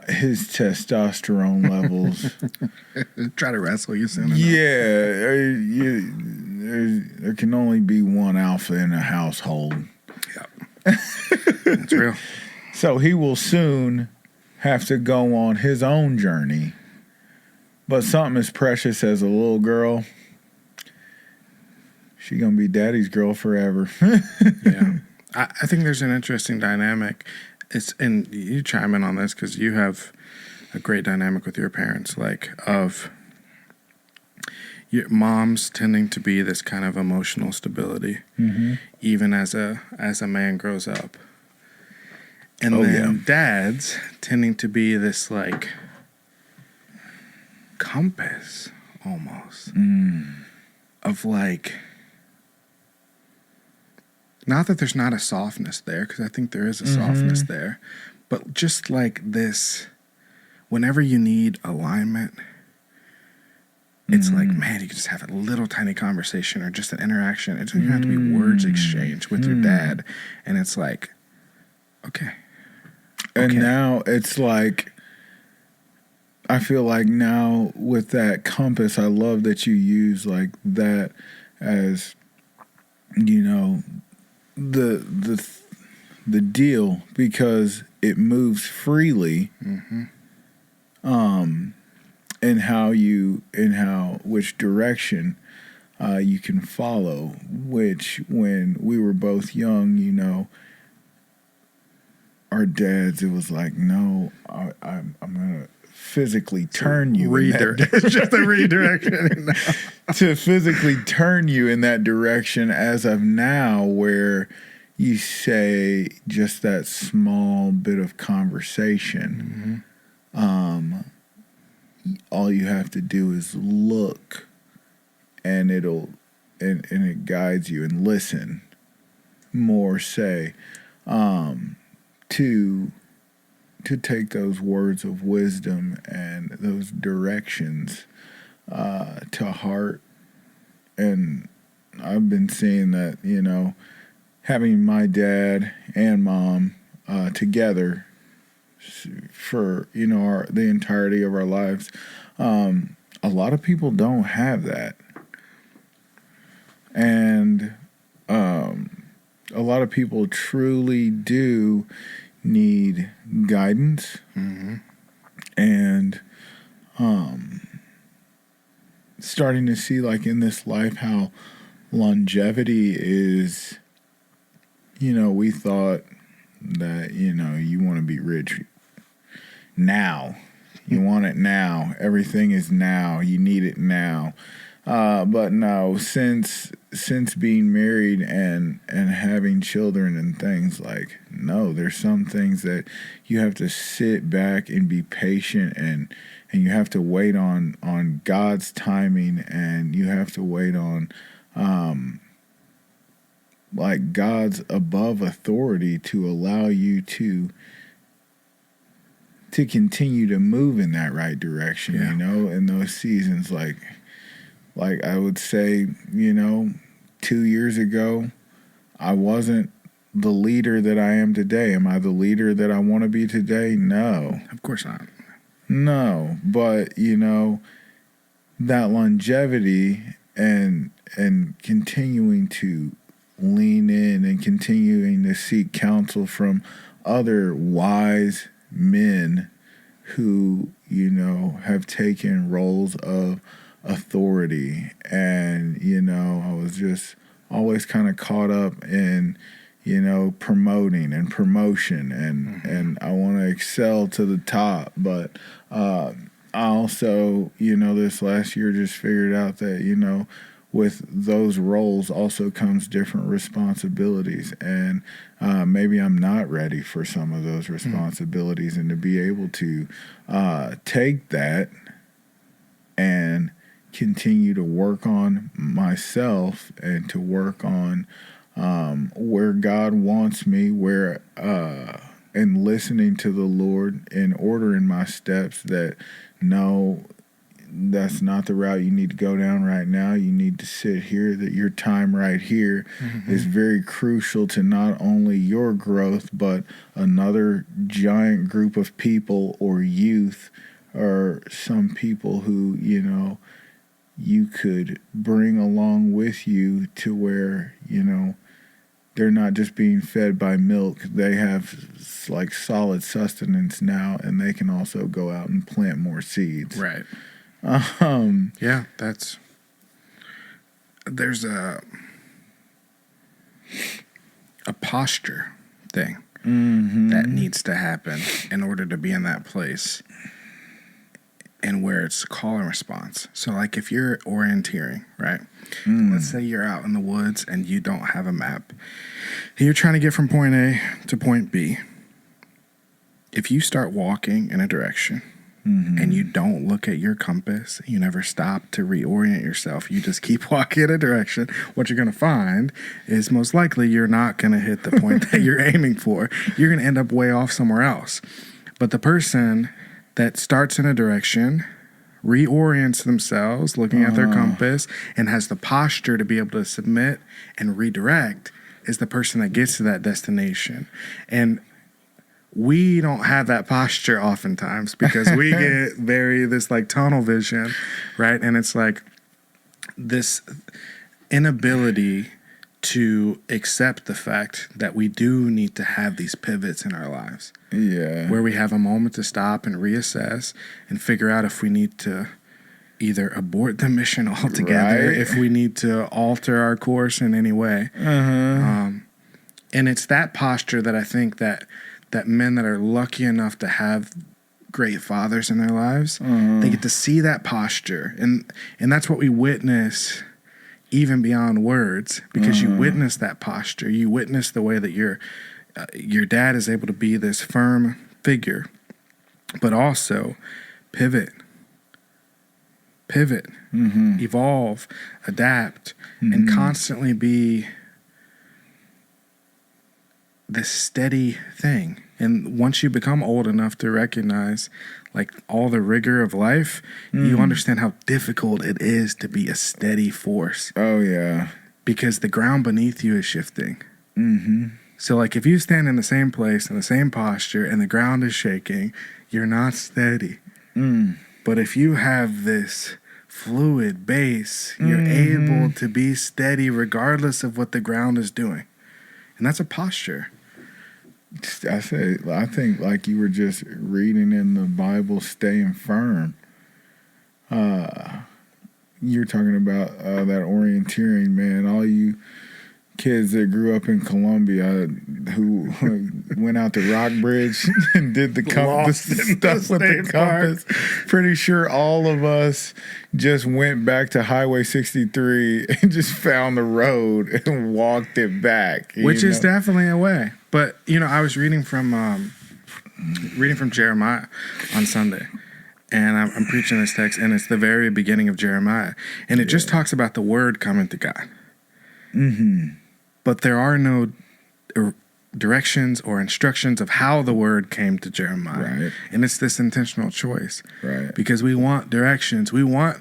his testosterone levels. Try to wrestle your son. There can only be one alpha in a household. That's real. So he will soon have to go on his own journey. But something as precious as a little girl, she gonna be daddy's girl forever. I think there's an interesting dynamic. And you chime in on this because you have a great dynamic with your parents, like of your mom's tending to be this kind of emotional stability, even as a man grows up, and then dad's tending to be this like compass almost of like, not that there's not a softness there, because I think there is a softness there, but just like this, whenever you need alignment, it's like, man, you can just have a little tiny conversation or just an interaction. It doesn't even have to be words exchanged with your dad. And it's like, okay. And now it's like, I feel like now with that compass, I love that you use like that as, you know, the deal, because it moves freely. Which direction you can follow, which when we were both young, you know, our dads, it was like, no, I'm going to physically turn you. It's just a redirection. To physically turn you in that direction, as of now, where you say just that small bit of conversation, all you have to do is look, and it guides you, and listen more, say, to take those words of wisdom and those directions to heart. And I've been seeing that, you know, having my dad and mom together for, you know, the entirety of our lives, a lot of people don't have that. And a lot of people truly do need guidance, and starting to see, like, in this life, how longevity is, you know, we thought that, you know, you want to be rich now. You want it now. Everything is now. You need it now. But no, since being married and having children and things, like, no, there's some things that you have to sit back and be patient, and you have to wait on God's timing, and you have to wait on like God's above authority to allow you to continue to move in that right direction, you know, in those seasons. Like I would say, you know, 2 years ago, I wasn't the leader that I am today. Am I the leader that I want to be today? No. Of course not. No. But, you know, that longevity and continuing to lean in and continuing to seek counsel from other wise men who, you know, have taken roles of authority. And, you know, I was just always kind of caught up in, you know, promoting and promotion, and I want to excel to the top. But I also, you know, this last year just figured out that, you know, with those roles also comes different responsibilities, and maybe I'm not ready for some of those responsibilities, and to be able to take that and continue to work on myself and to work on where God wants me, where and listening to the Lord and ordering my steps, that no, that's not the route you need to go down right now. You need to sit here, that your time right here is very crucial to not only your growth, but another giant group of people or youth, or some people who, you know, you could bring along with you, to where, you know, they're not just being fed by milk. They have like solid sustenance now, and they can also go out and plant more seeds. Right. Yeah, there's a posture thing that needs to happen in order to be in that place. and where it's call and response. So like if you're orienteering, right? Let's say you're out in the woods and you don't have a map. And you're trying to get from point A to point B. If you start walking in a direction and you don't look at your compass, you never stop to reorient yourself, you just keep walking in a direction, what you're going to find is most likely you're not going to hit the point that you're aiming for. You're going to end up way off somewhere else. But the person that starts in a direction, reorients themselves, looking at their compass, and has the posture to be able to submit and redirect is the person that gets to that destination. And we don't have that posture oftentimes because we get this like tunnel vision, right? And it's like this inability to accept the fact that we do need to have these pivots in our lives. Yeah. Where we have a moment to stop and reassess and figure out if we need to either abort the mission altogether, Right. if we need to alter our course in any way. And it's that posture that I think that men that are lucky enough to have great fathers in their lives, they get to see that posture. And that's what we witness even beyond words, because you witness that posture. You witness the way that your dad is able to be this firm figure, but also pivot, evolve, adapt, and constantly be this steady thing. And once you become old enough to recognize like all the rigor of life, you understand how difficult it is to be a steady force. Oh, yeah. Because the ground beneath you is shifting. So like if you stand in the same place, in the same posture, and the ground is shaking, you're not steady. But if you have this fluid base, you're able to be steady regardless of what the ground is doing. And that's a posture. I think like you were just reading in the Bible, staying firm. You're talking about that orienteering, man. All you kids that grew up in Columbia who went out to Rockbridge and did the compass stuff with the compass. Pretty sure all of us just went back to Highway 63 and just found the road and walked it back. Which is definitely a way. But, I was reading from Jeremiah on Sunday. And I'm preaching this text, and it's the very beginning of Jeremiah. And it just talks about the word coming to God. But there are no directions or instructions of how the word came to Jeremiah. Right. And it's this intentional choice. Right. Because we want directions. We want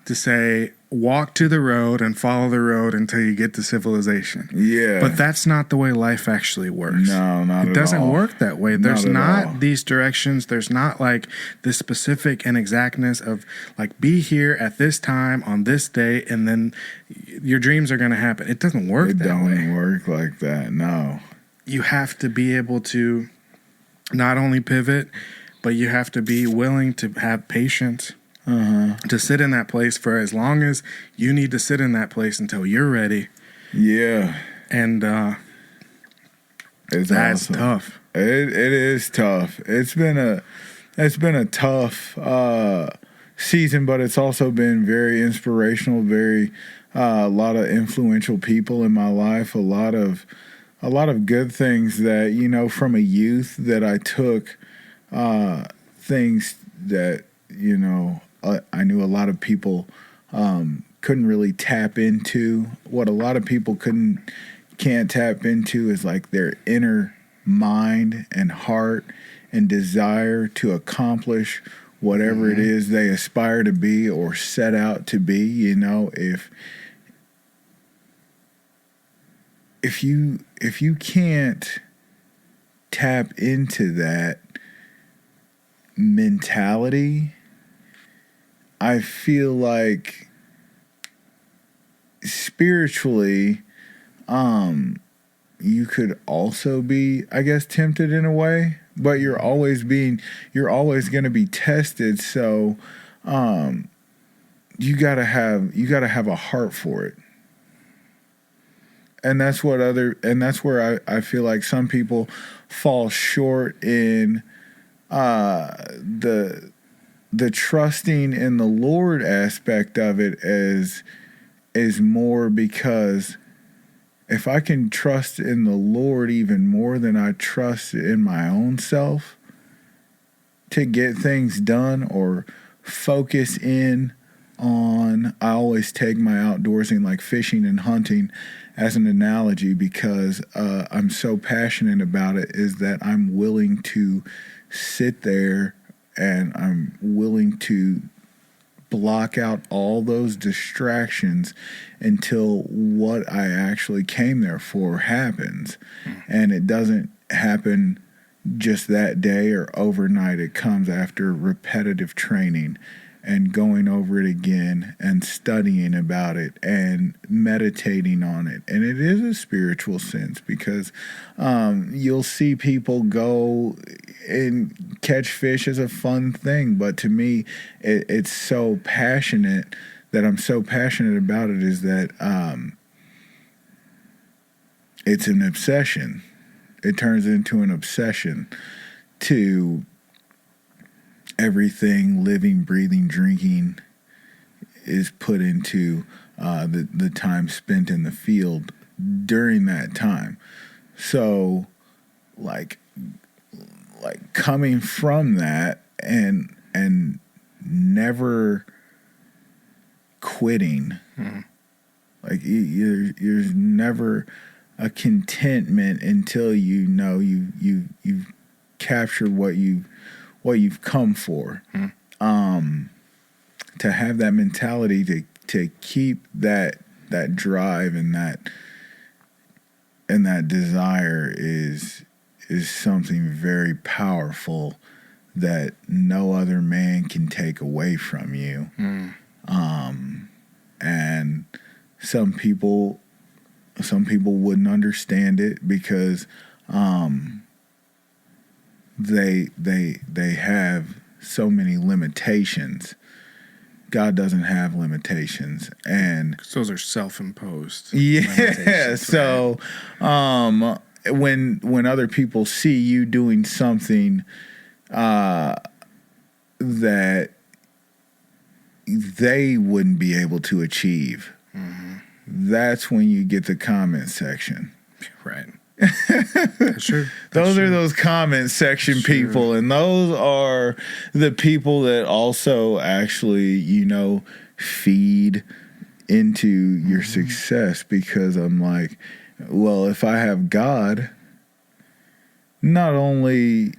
to say, walk to the road and follow the road until you get to civilization. Yeah. But that's not the way life actually works. No, not at all. It doesn't work that way. There's Not at all. not these directions. There's not like the specific and exactness of like be here at this time on this day and then your dreams are going to happen. It doesn't work that way. It don't work like that, no. You have to be able to not only pivot, but you have to be willing to have patience. To sit in that place for as long as you need to sit in that place until you're ready. Yeah. And It's that's awesome. tough. It is tough. It's been a tough season, but it's also been very inspirational. A lot of influential people in my life. A lot of good things that from a youth that I took things that I knew a lot of people couldn't really tap into. What a lot of people can't tap into is like their inner mind and heart and desire to accomplish whatever it is they aspire to be or set out to be. If you can't tap into that mentality, I feel like spiritually, you could also be, I guess, tempted in a way, but you're always going to be tested. So, you gotta have a heart for it. And that's where I feel like some people fall short in, the trusting in the Lord aspect of it is more because if I can trust in the Lord even more than I trust in my own self to get things done or focus in on, I always take my outdoorsing like fishing and hunting as an analogy because I'm so passionate about it, is that I'm willing to sit there and I'm willing to block out all those distractions until what I actually came there for happens. And it doesn't happen just that day or overnight. It comes after repetitive training and going over it again and studying about it and meditating on it. And it is a spiritual sense because you'll see people go and catch fish as a fun thing. But to me, it's so passionate that I'm so passionate about it is that it's an obsession. It turns into an obsession to everything living, breathing, drinking is put into the time spent in the field during that time. So like coming from that and never quitting, like there's never a contentment until you know you've captured what you've come for. To have that mentality to keep that drive and that desire is something very powerful that no other man can take away from you. And some people wouldn't understand it because they have so many limitations. God doesn't have limitations, and those are self-imposed. Yeah. So, when other people see you doing something that they wouldn't be able to achieve, that's when you get the comment section. Right. That's true. Those are those comment section people, and those are the people that also actually, feed into your success. Because I'm like, well, if I have God, not only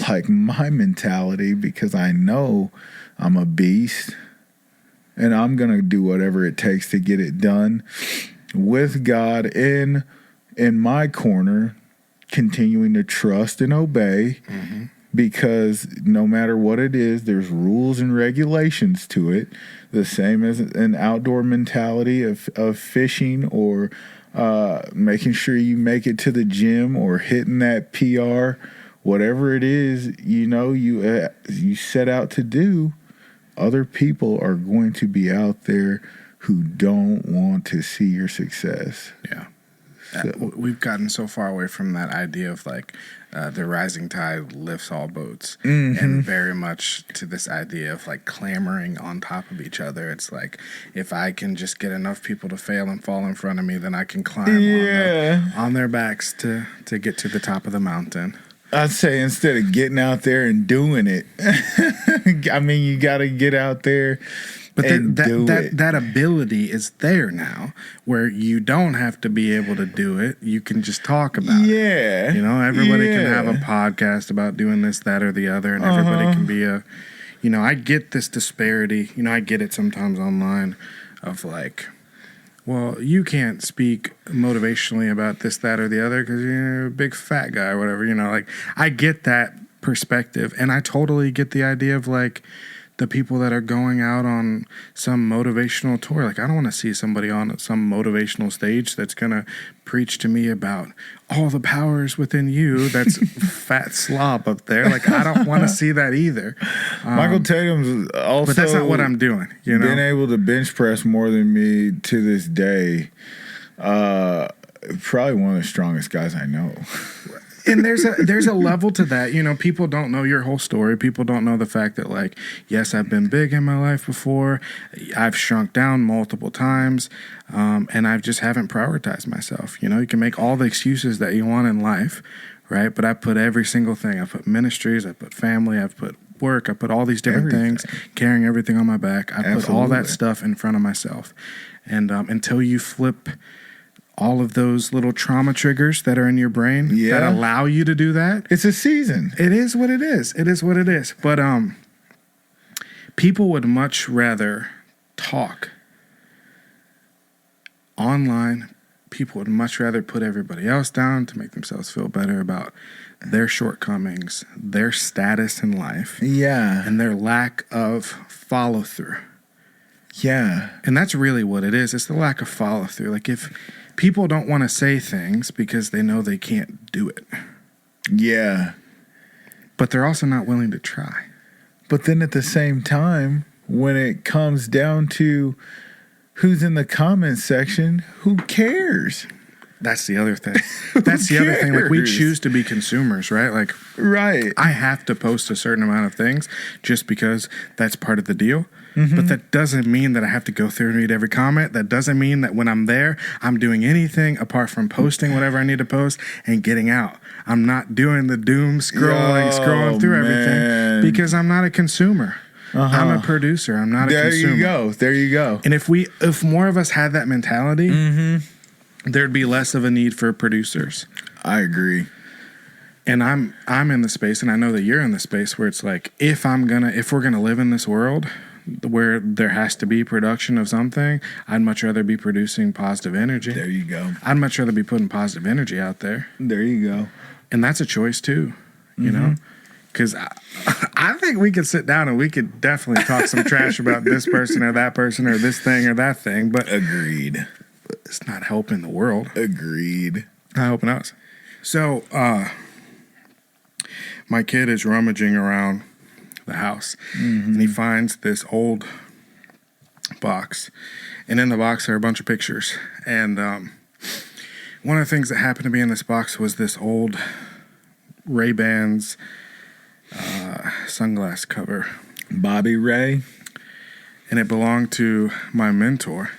like my mentality, because I know I'm a beast and I'm gonna do whatever it takes to get it done with God in my corner, continuing to trust and obey, because no matter what it is, there's rules and regulations to it. The same as an outdoor mentality of fishing or making sure you make it to the gym or hitting that PR, whatever it is, you set out to do. Other people are going to be out there who don't want to see your success. Yeah. We've gotten so far away from that idea of like the rising tide lifts all boats, and very much to this idea of like clamoring on top of each other. It's like, if I can just get enough people to fail and fall in front of me, then I can climb on their backs to get to the top of the mountain. I'd say instead of getting out there and doing it, I mean, you got to get out there. But that ability is there now, where you don't have to be able to do it. You can just talk about it. Yeah. Everybody can have a podcast about doing this, that, or the other, and everybody can be I get this disparity. I get it sometimes online of like, well, you can't speak motivationally about this, that, or the other because you're a big fat guy or whatever. Like, I get that perspective, and I totally get the idea of like, the people that are going out on some motivational tour. Like, I don't want to see somebody on some motivational stage that's going to preach to me about all the powers within you. That's fat slob up there. Like, I don't want to see that either. Michael Tatum's also... But that's not what I'm doing, Been able to bench press more than me to this day. Probably one of the strongest guys I know. And there's a level to that. You know, people don't know your whole story. People don't know the fact that, like, yes, I've been big in my life before. I've shrunk down multiple times, and I just haven't prioritized myself. You know, you can make all the excuses that you want in life, right? But I put every single thing. I put ministries. I put family. I've put work. I put all these different things, carrying everything on my back. I put all that stuff in front of myself. And until you flip all of those little trauma triggers that are in your brain that allow you to do that. It's a season. It is what it is. It is what it is. But people would much rather talk online. People would much rather put everybody else down to make themselves feel better about their shortcomings, their status in life, and their lack of follow through. Yeah. And that's really what it is. It's the lack of follow through. Like, if people don't want to say things because they know they can't do it. Yeah. But they're also not willing to try. But then at the same time, when it comes down to who's in the comments section, who cares? That's the other thing. That's the other thing. Like, we choose to be consumers, right? Like, right. I have to post a certain amount of things just because that's part of the deal. But that doesn't mean that I have to go through and read every comment. That doesn't mean that when I'm there, I'm doing anything apart from posting whatever I need to post and getting out. I'm not doing the doom scrolling through everything because I'm not a consumer. I'm a producer. I'm not a consumer. There you go. And if more of us had that mentality, there'd be less of a need for producers. I agree. And I'm in the space, and I know that you're in the space where it's like, if we're gonna live in this world where there has to be production of something, I'd much rather be producing positive energy. There you go. I'd much rather be putting positive energy out there. There you go. And that's a choice too, you know? Because I think we could sit down and we could definitely talk some trash about this person or that person or this thing or that thing. But agreed. It's not helping the world. Agreed. Not helping us. So, my kid is rummaging around the house, and he finds this old box, and in the box are a bunch of pictures. And one of the things that happened to be in this box was this old Ray-Bans sunglass cover. Bobby Ray. And it belonged to my mentor,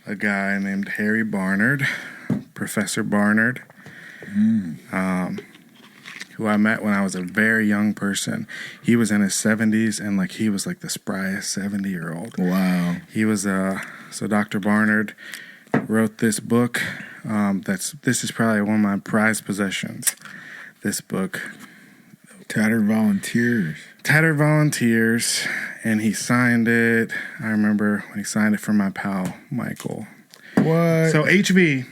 a guy named Harry Barnard, Professor Barnard, who I met when I was a very young person. He was in his 70s, and like he was like the spryest 70-year-old. Wow. He was so Dr. Barnard wrote this book. This is probably one of my prized possessions. This book, Tattered Volunteers. Tattered Volunteers, and he signed it. I remember when he signed it for my pal Michael. What? So HV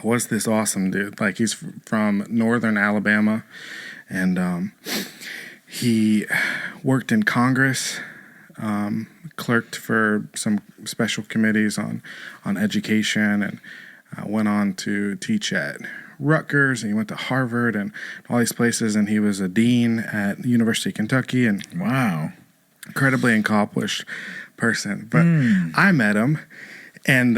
was this awesome dude. Like, he's from northern Alabama, and he worked in Congress, clerked for some special committees on education, and went on to teach at Rutgers, and he went to Harvard and all these places, and he was a dean at the University of Kentucky, and wow, incredibly accomplished person. But I met him, and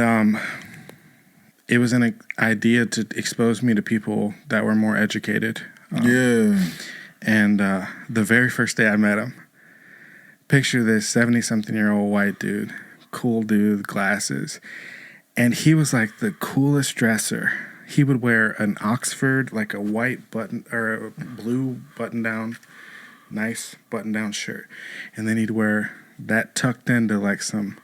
it was an idea to expose me to people that were more educated. And the very first day I met him, picture this 70-something-year-old white dude, cool dude, glasses, and he was like the coolest dresser. He would wear an Oxford, like a white button or a blue button-down, nice button-down shirt, and then he'd wear that tucked into like some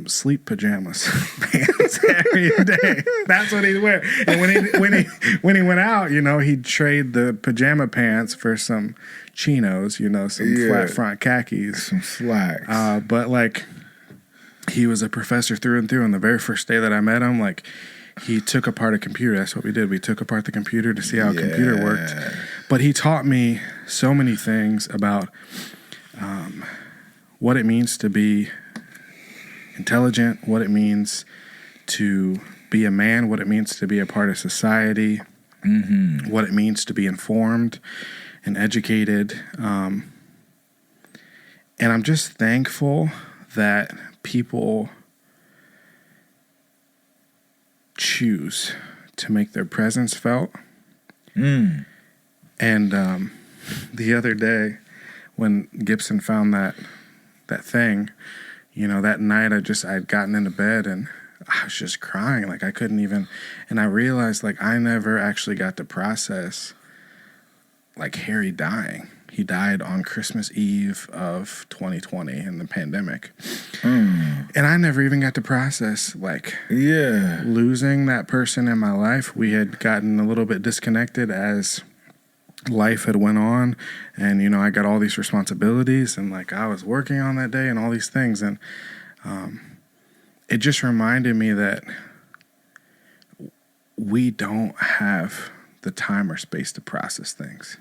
sleep pajamas pants every day. That's what he'd wear. And when he went out, you know, he'd trade the pajama pants for some chinos, you know, some flat front khakis, some slacks. But like, he was a professor through and through. And the very first day that I met him, like, he took apart a computer. That's what we did. We took apart the computer to see how a computer worked. But he taught me so many things about what it means to be intelligent, what it means to be a man, what it means to be a part of society, what it means to be informed and educated. And I'm just thankful that people choose to make their presence felt. Mm. And the other day when Gibson found that thing, you know, that night I'd gotten into bed and I was just crying. Like I couldn't even, and I realized like I never actually got to process like Harry dying. He died on Christmas Eve of 2020 in the pandemic. And I never even got to process like losing that person in my life. We had gotten a little bit disconnected as life had went on, and you know, I got all these responsibilities and like I was working on that day and all these things, and it just reminded me that we don't have the time or space to process things.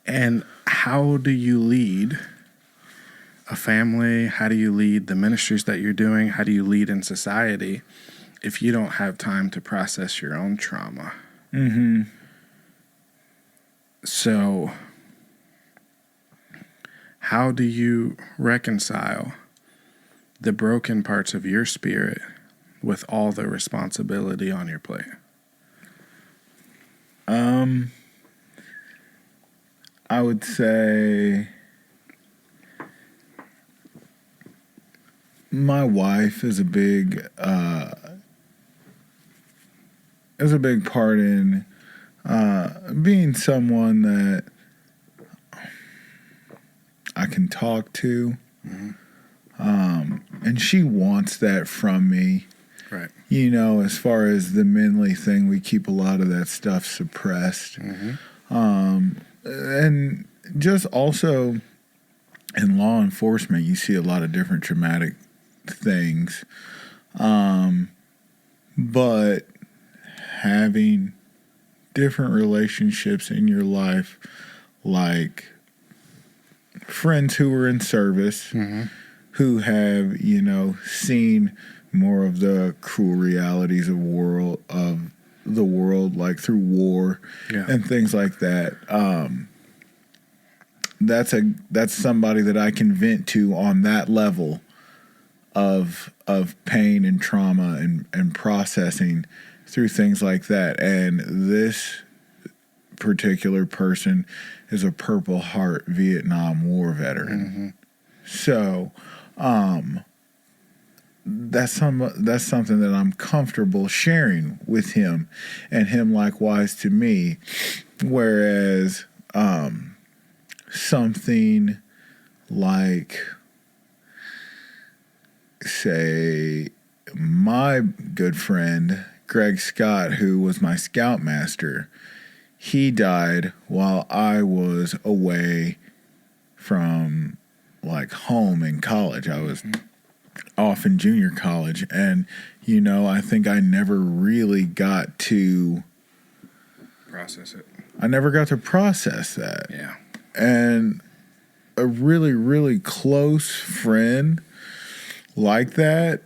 And how do you lead a family? How do you lead the ministries that you're doing? How do you lead in society if you don't have time to process your own trauma? Mm-hmm. So how do you reconcile the broken parts of your spirit with all the responsibility on your plate? I would say my wife is a big part in being someone that I can talk to. And she wants that from me. Right. You know, as far as the manly thing, we keep a lot of that stuff suppressed. And just also in law enforcement, you see a lot of different traumatic things. But having different relationships in your life, like friends who are in service, who have, you know, seen more of the cruel realities of the world, like through war and things like that. That's somebody that I can vent to on that level of pain and trauma and processing through things like that. And this particular person is a Purple Heart Vietnam War veteran. So that's something that I'm comfortable sharing with him, and him likewise to me. Whereas something like, say, my good friend Greg Scott, who was my scoutmaster, he died while I was away from like home in college. I was off in junior college, and you know, I think I never really got to Process it. I never got to process that. Yeah. And a really, really close friend like that,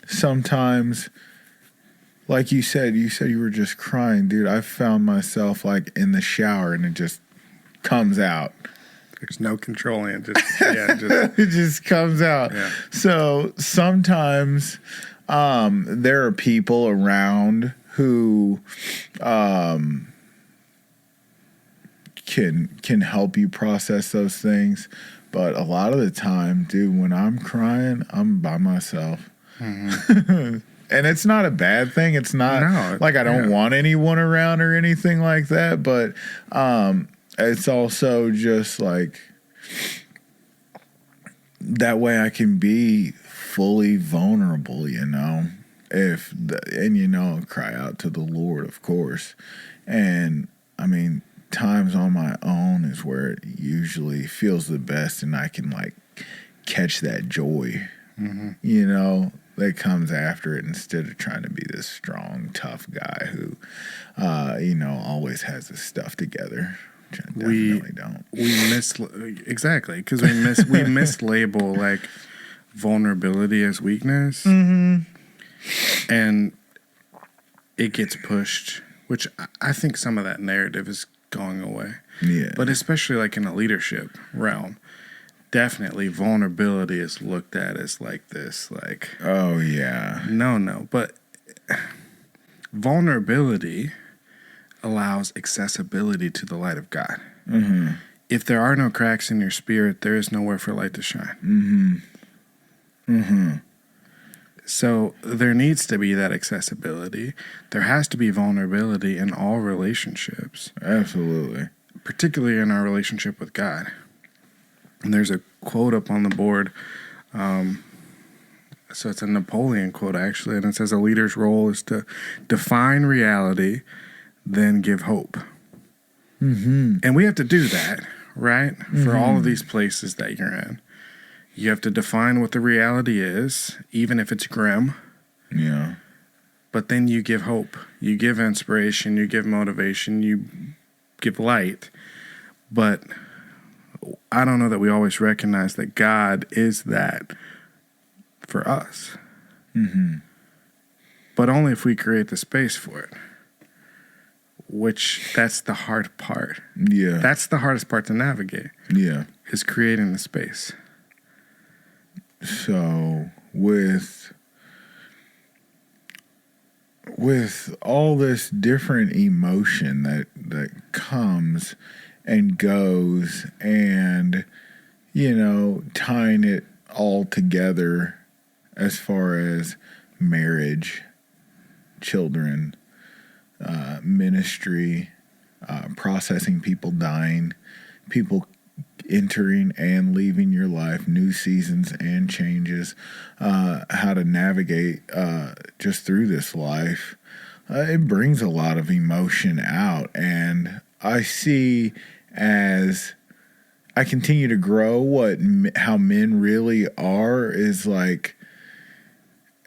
sometimes, like you said you were just crying, dude. I found myself like in the shower and it just comes out. There's no controlling it. Just It just comes out. Yeah. So sometimes there are people around who can help you process those things. But a lot of the time, dude, when I'm crying, I'm by myself. And it's not a bad thing. It's not like I don't want anyone around or anything like that. But it's also just like that way I can be fully vulnerable, you know, cry out to the Lord, of course. And I mean, times on my own is where it usually feels the best, and I can like catch that joy, you know, that comes after it, instead of trying to be this strong, tough guy who, always has his stuff together. Which I definitely don't. Exactly, because we mislabel like vulnerability as weakness, and it gets pushed, which I think some of that narrative is going away. Yeah. But especially like in a leadership realm, definitely vulnerability is looked at as like this, like, Oh, yeah. no, but vulnerability allows accessibility to the light of God. Mm-hmm. If there are no cracks in your spirit, there is nowhere for light to shine. Mm-hmm. Mm-hmm. So there needs to be that accessibility. There has to be vulnerability in all relationships, Absolutely. particularly in our relationship with God. And there's a quote up on the board. So it's a Napoleon quote, actually, and it says, a leader's role is to define reality, then give hope. Mm-hmm. And we have to do that, right? For all of these places that you're in. You have to define what the reality is, even if it's grim. Yeah. But then you give hope. You give inspiration. You give motivation. You give light. But I don't know that we always recognize that God is that for us. Mm-hmm. But only if we create the space for it. Which, that's the hard part. Yeah. That's the hardest part to navigate, Yeah. is creating the space. So with all this different emotion that comes and goes, and tying it all together as far as marriage, children, ministry, processing people dying, people entering and leaving your life, new seasons and changes, how to navigate just through this life. It brings a lot of emotion out, and I see as I continue to grow how men really are is like,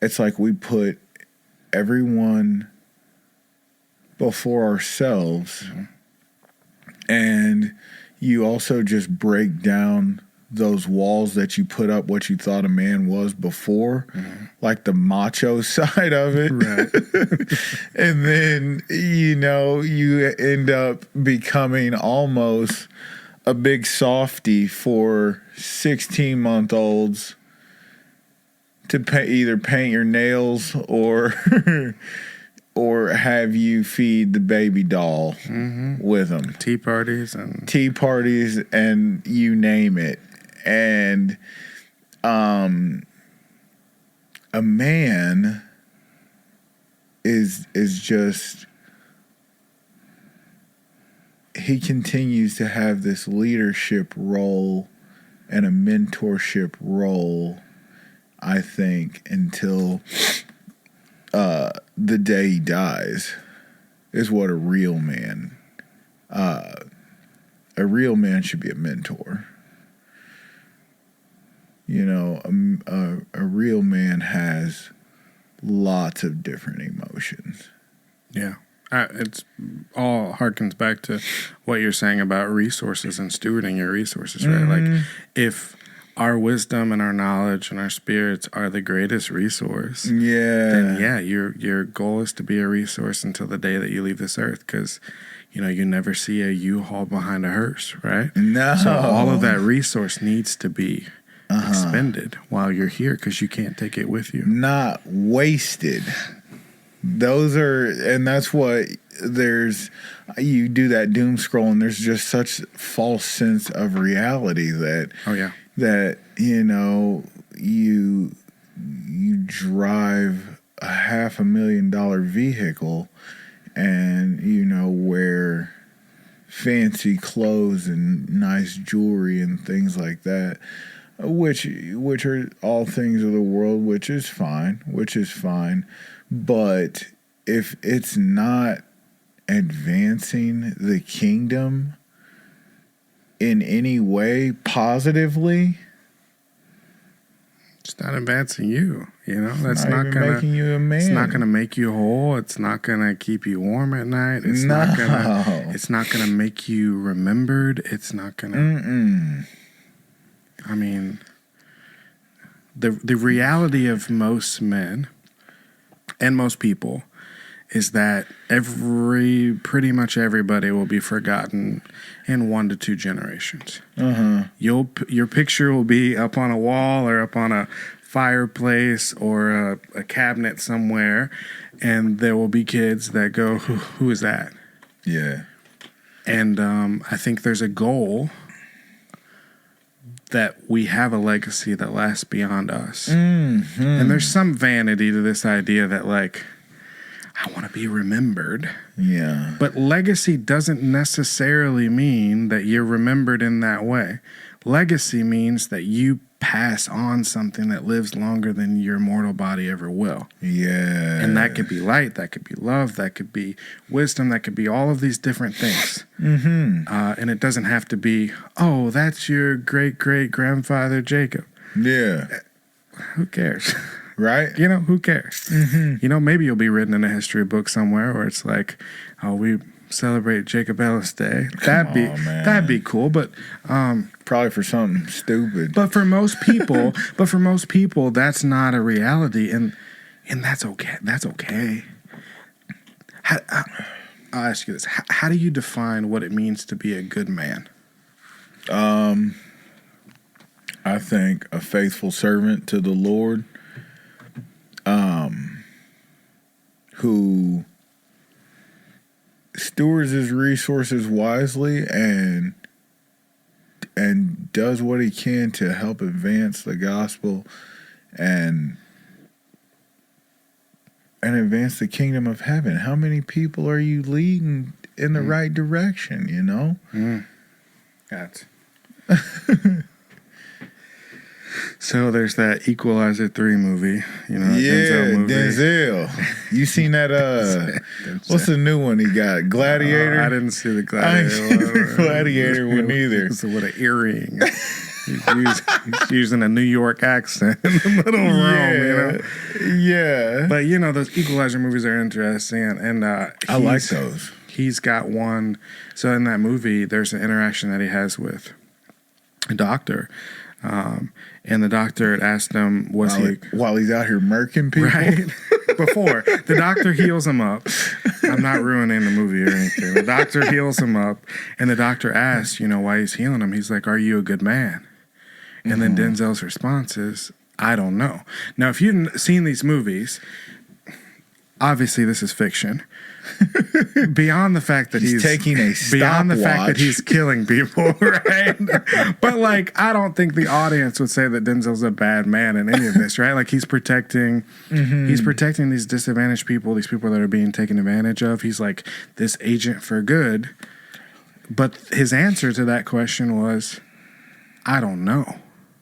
it's like we put everyone before ourselves, and you also just break down those walls that you put up what you thought a man was before, like the macho side of it. Right. And then, you end up becoming almost a big softy for 16-month-olds to either paint your nails or or have you feed the baby doll with them. Tea parties and you name it. And a man is just, he continues to have this leadership role and a mentorship role, I think, until the day he dies, is what a real man should be. A mentor. A real man has lots of different emotions. Yeah. It's all harkens back to what you're saying about resources and stewarding your resources, right? Like, if our wisdom and our knowledge and our spirits are the greatest resource, then your goal is to be a resource until the day that you leave this earth, because you never see a U-Haul behind a hearse, right? No. So all of that resource needs to be expended while you're here, because you can't take it with you. Not wasted. That's what you do that doom scroll, and there's just such false sense of reality that you drive a $500,000 vehicle and wear fancy clothes and nice jewelry and things like that, which are all things of the world, which is fine. But if it's not advancing the kingdom in any way positively, it's not advancing you. That's not gonna making you a man. It's not gonna make you whole. It's not gonna keep you warm at night. It's not gonna make you remembered. It's not gonna. I mean, the reality of most men and most people is that pretty much everybody will be forgotten in 1 to 2 generations. Your picture will be up on a wall or up on a fireplace or a cabinet somewhere, and there will be kids that go, who is that? Yeah. And I think there's a goal that we have a legacy that lasts beyond us. And there's some vanity to this idea that, like, I want to be remembered. Yeah. But legacy doesn't necessarily mean that you're remembered in that way. Legacy means that you pass on something that lives longer than your mortal body ever will. Yeah. And that could be light, that could be love, that could be wisdom, that could be all of these different things. And it doesn't have to be, oh, that's your great-great-grandfather Jacob. Yeah. Who cares? Right? You know, who cares? You know, maybe you'll be written in a history book somewhere where it's like, oh, we celebrate Jacob Ellis Day. That'd be cool, but probably for something stupid. But for most people, that's not a reality, and that's okay. That's okay. I'll ask you this: how do you define what it means to be a good man? I think a faithful servant to the Lord, who stewards his resources wisely and does what he can to help advance the gospel and advance the kingdom of heaven. How many people are you leading in the right direction, you know? That's so there's that Equalizer 3 movie, you know, Denzel movie. Denzel. You seen that, what's the new one he got? Gladiator? I didn't see the I ain't seen the Gladiator one either. So with an earring. He's using a New York accent in the middle of Rome, you know? Yeah. But, you know, those Equalizer movies are interesting, and I like those. He's got one. So in that movie, there's an interaction that he has with a doctor. And the doctor had asked him, while he's out here murking people? Right. Before. The doctor heals him up. I'm not ruining the movie or anything. The doctor heals him up, and the doctor asks, you know, why he's healing him. He's like, are you a good man? And then Denzel's response is, I don't know. Now, if you've seen these movies, obviously this is fiction. Beyond the fact that he's taking a beyond the fact that stopwatch. he's killing people, right? But like, I don't think the audience would say that Denzel's a bad man in any of this, right? Like, he's protecting these disadvantaged people, these people that are being taken advantage of. He's like this agent for good. But his answer to that question was, I don't know.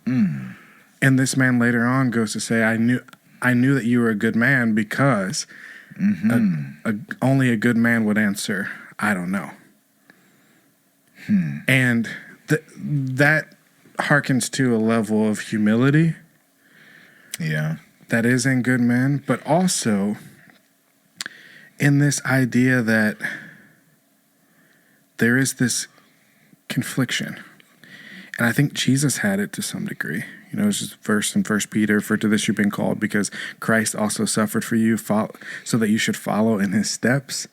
And this man later on goes to say, I knew that you were a good man because only a good man would answer, I don't know. And that harkens to a level of humility. Yeah. That is in good men, but also in this idea that there is this confliction. And I think Jesus had it to some degree. You know, it's just verse in 1 Peter, for to this you've been called, because Christ also suffered for you, so that you should follow in his steps.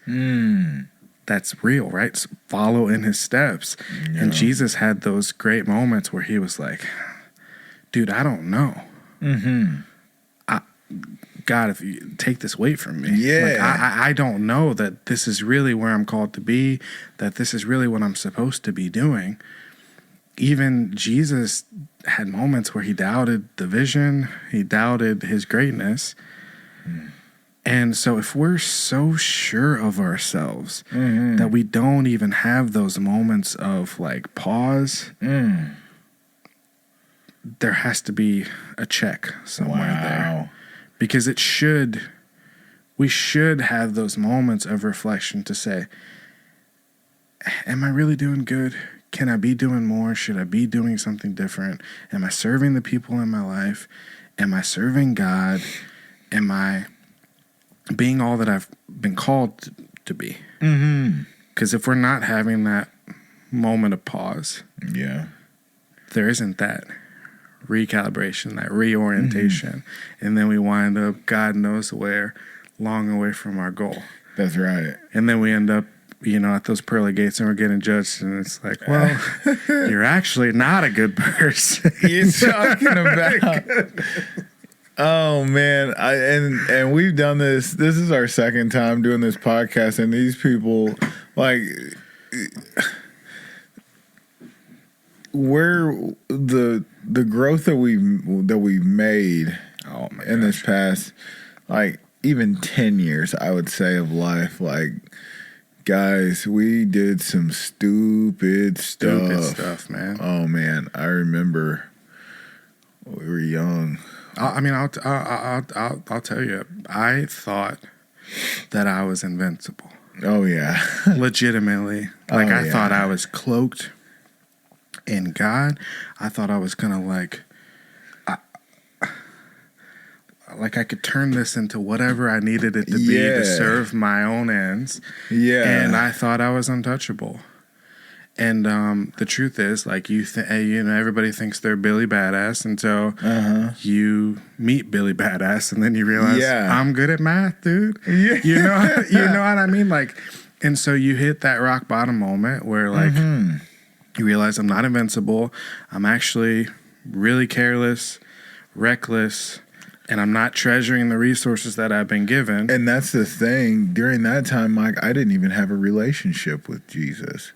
That's real, right? So follow in his steps. Yeah. And Jesus had those great moments where he was like, dude, I don't know. God, if you take this weight from me. Yeah. Like, I don't know that this is really where I'm called to be, that this is really what I'm supposed to be doing. Even Jesus had moments where he doubted the vision, he doubted his greatness. And so if we're so sure of ourselves that we don't even have those moments of like pause, there has to be a check somewhere there. Because we should have those moments of reflection to say, am I really doing good? Can I be doing more? Should I be doing something different? Am I serving the people in my life? Am I serving God? Am I being all that I've been called to be? Because if we're not having that moment of pause, there isn't that recalibration, that reorientation. And then we wind up, God knows where, long away from our goal. That's right. And then we end up, at those pearly gates and we're getting judged. And it's like, well, you're actually not a good person. You're talking about. Oh man, and we've done this. This is our second time doing this podcast, and these people, like, where the growth that we made in this past, like, even 10 years, I would say, of life, like, guys, we did some stupid stuff. Stupid stuff, man. Oh man, I remember we were young. I'll tell you. I thought that I was invincible. Oh yeah, legitimately. Like, I thought yeah. I was cloaked in God. I thought I was gonna like I could turn this into whatever I needed it to be to serve my own ends. Yeah, and I thought I was untouchable. And the truth is, like, everybody thinks they're Billy Badass until you meet Billy Badass, and then you realize, I'm good at math, dude. Yeah. You know what I mean? Like, and so you hit that rock bottom moment where, like, you realize I'm not invincible. I'm actually really careless, reckless, and I'm not treasuring the resources that I've been given. And that's the thing. During that time, Mike, I didn't even have a relationship with Jesus.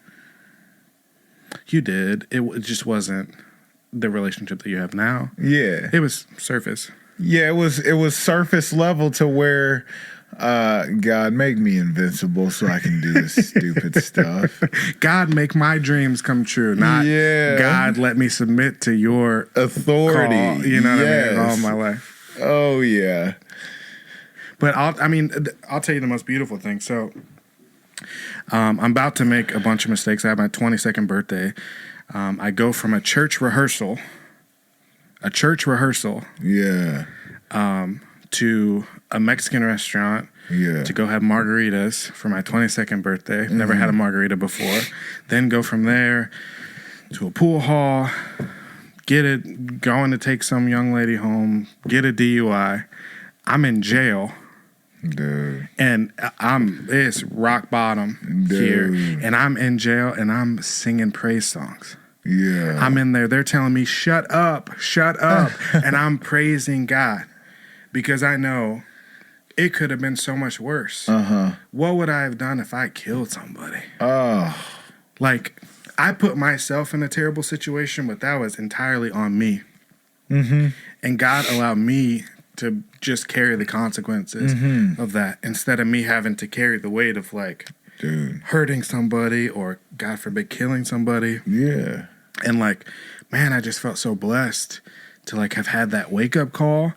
You did. It just wasn't the relationship that you have now. Yeah. It was surface. Yeah, it was surface level to where God, make me invincible so I can do this stupid stuff. God, make my dreams come true. Not God, let me submit to your authority. Call, you know what I mean? All my life. Oh yeah. But I'll tell you the most beautiful thing. So I'm about to make a bunch of mistakes. I have my 22nd birthday. I go from a church rehearsal, yeah, to a Mexican restaurant, to go have margaritas for my 22nd birthday. Never had a margarita before. Then go from there to a pool hall, going to take some young lady home, get a DUI. I'm in jail. Dude. And it's rock bottom here. And I'm in jail and I'm singing praise songs. Yeah. I'm in there. They're telling me, shut up. And I'm praising God because I know it could have been so much worse. What would I have done if I killed somebody? Like, I put myself in a terrible situation, but that was entirely on me. And God allowed me to just carry the consequences of that instead of me having to carry the weight of, like, hurting somebody or, God forbid, killing somebody. Yeah. And, like, man, I just felt so blessed to, like, have had that wake-up call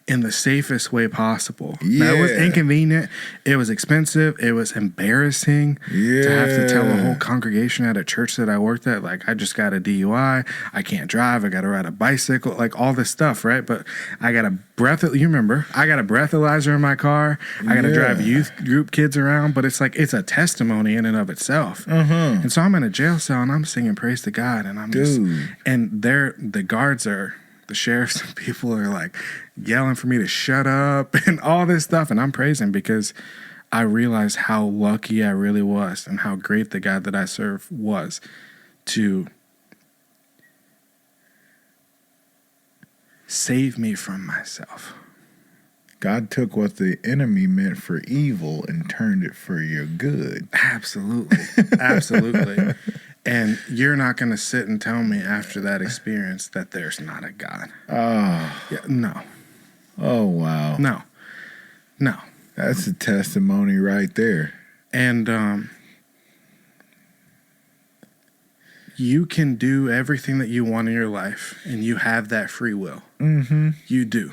in the safest way possible. Yeah. Now, it was inconvenient. It was expensive. It was embarrassing to have to tell a whole congregation at a church that I worked at, like, I just got a DUI. I can't drive. I got to ride a bicycle, like, all this stuff, right? But I got a breathalyzer in my car. I got to drive youth group kids around. But it's like, it's a testimony in and of itself. And so I'm in a jail cell and I'm singing praise to God. And I'm just, and the guards are, the sheriffs and people are like yelling for me to shut up and all this stuff. And I'm praising because I realized how lucky I really was and how great the God that I serve was to save me from myself. God took what the enemy meant for evil and turned it for your good. Absolutely. Absolutely. And you're not going to sit and tell me after that experience that there's not a God. Oh. Yeah, no. Oh, wow. No. That's a testimony right there. And you can do everything that you want in your life, and you have that free will. You do.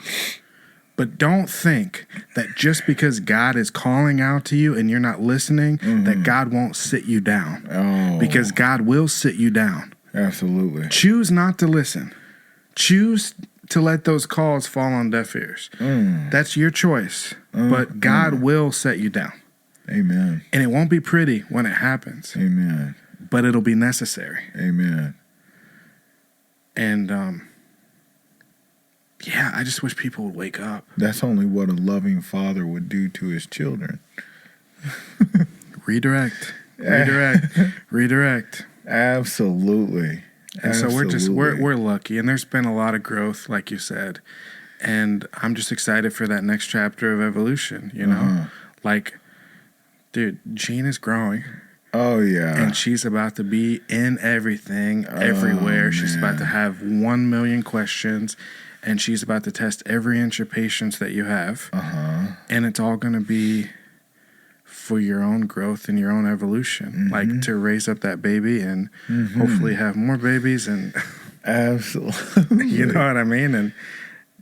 But don't think that just because God is calling out to you and you're not listening, that God won't sit you down. Because God will sit you down. Absolutely. Choose not to listen. Choose to let those calls fall on deaf ears. That's your choice. But God will set you down. Amen. And it won't be pretty when it happens. Amen. But it'll be necessary. Amen. And yeah, I just wish people would wake up. That's only what a loving father would do to his children. Redirect. Absolutely. And so we're lucky, and there's been a lot of growth, like you said, and I'm just excited for that next chapter of evolution. You know, like, dude, Jean is growing. Oh yeah, and she's about to be in everything, everywhere. She's about to have 1 million questions, and she's about to test every inch of patience that you have. And it's all going to be for your own growth and your own evolution, like to raise up that baby and hopefully have more babies and absolutely, you know what I mean,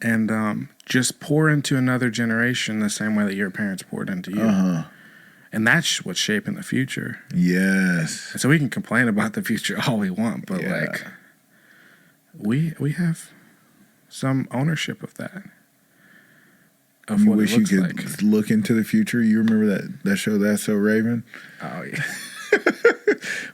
and just pour into another generation the same way that your parents poured into you. And that's what's shaping the future. Yes. And so we can complain about the future all we want, but like we have some ownership of that. Of you what wish it looks you could like. look into the future. You remember that show That's So Raven? Oh yeah.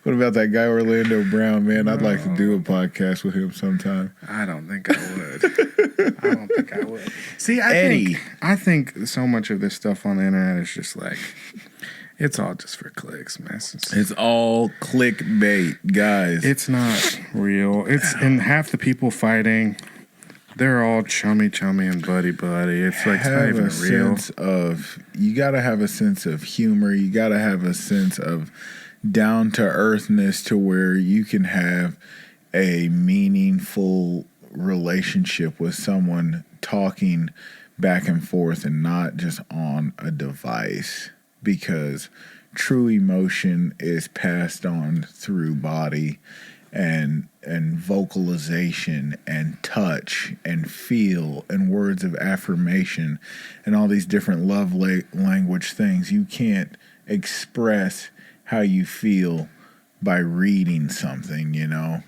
What about that guy Orlando Brown, man? I'd like to do a podcast with him sometime. I don't think I would. See, I think so much of this stuff on the internet is just like, it's all just for clicks, man. It's all clickbait, guys. It's not real. And half the people fighting, they're all chummy and buddy. It's like, it's not even real. You got to have a sense of humor. You got to have a sense of down to earthness to where you can have a meaningful relationship with someone talking back and forth and not just on a device, because true emotion is passed on through body and vocalization and touch and feel and words of affirmation and all these different love language things. You can't express how you feel by reading something, you know.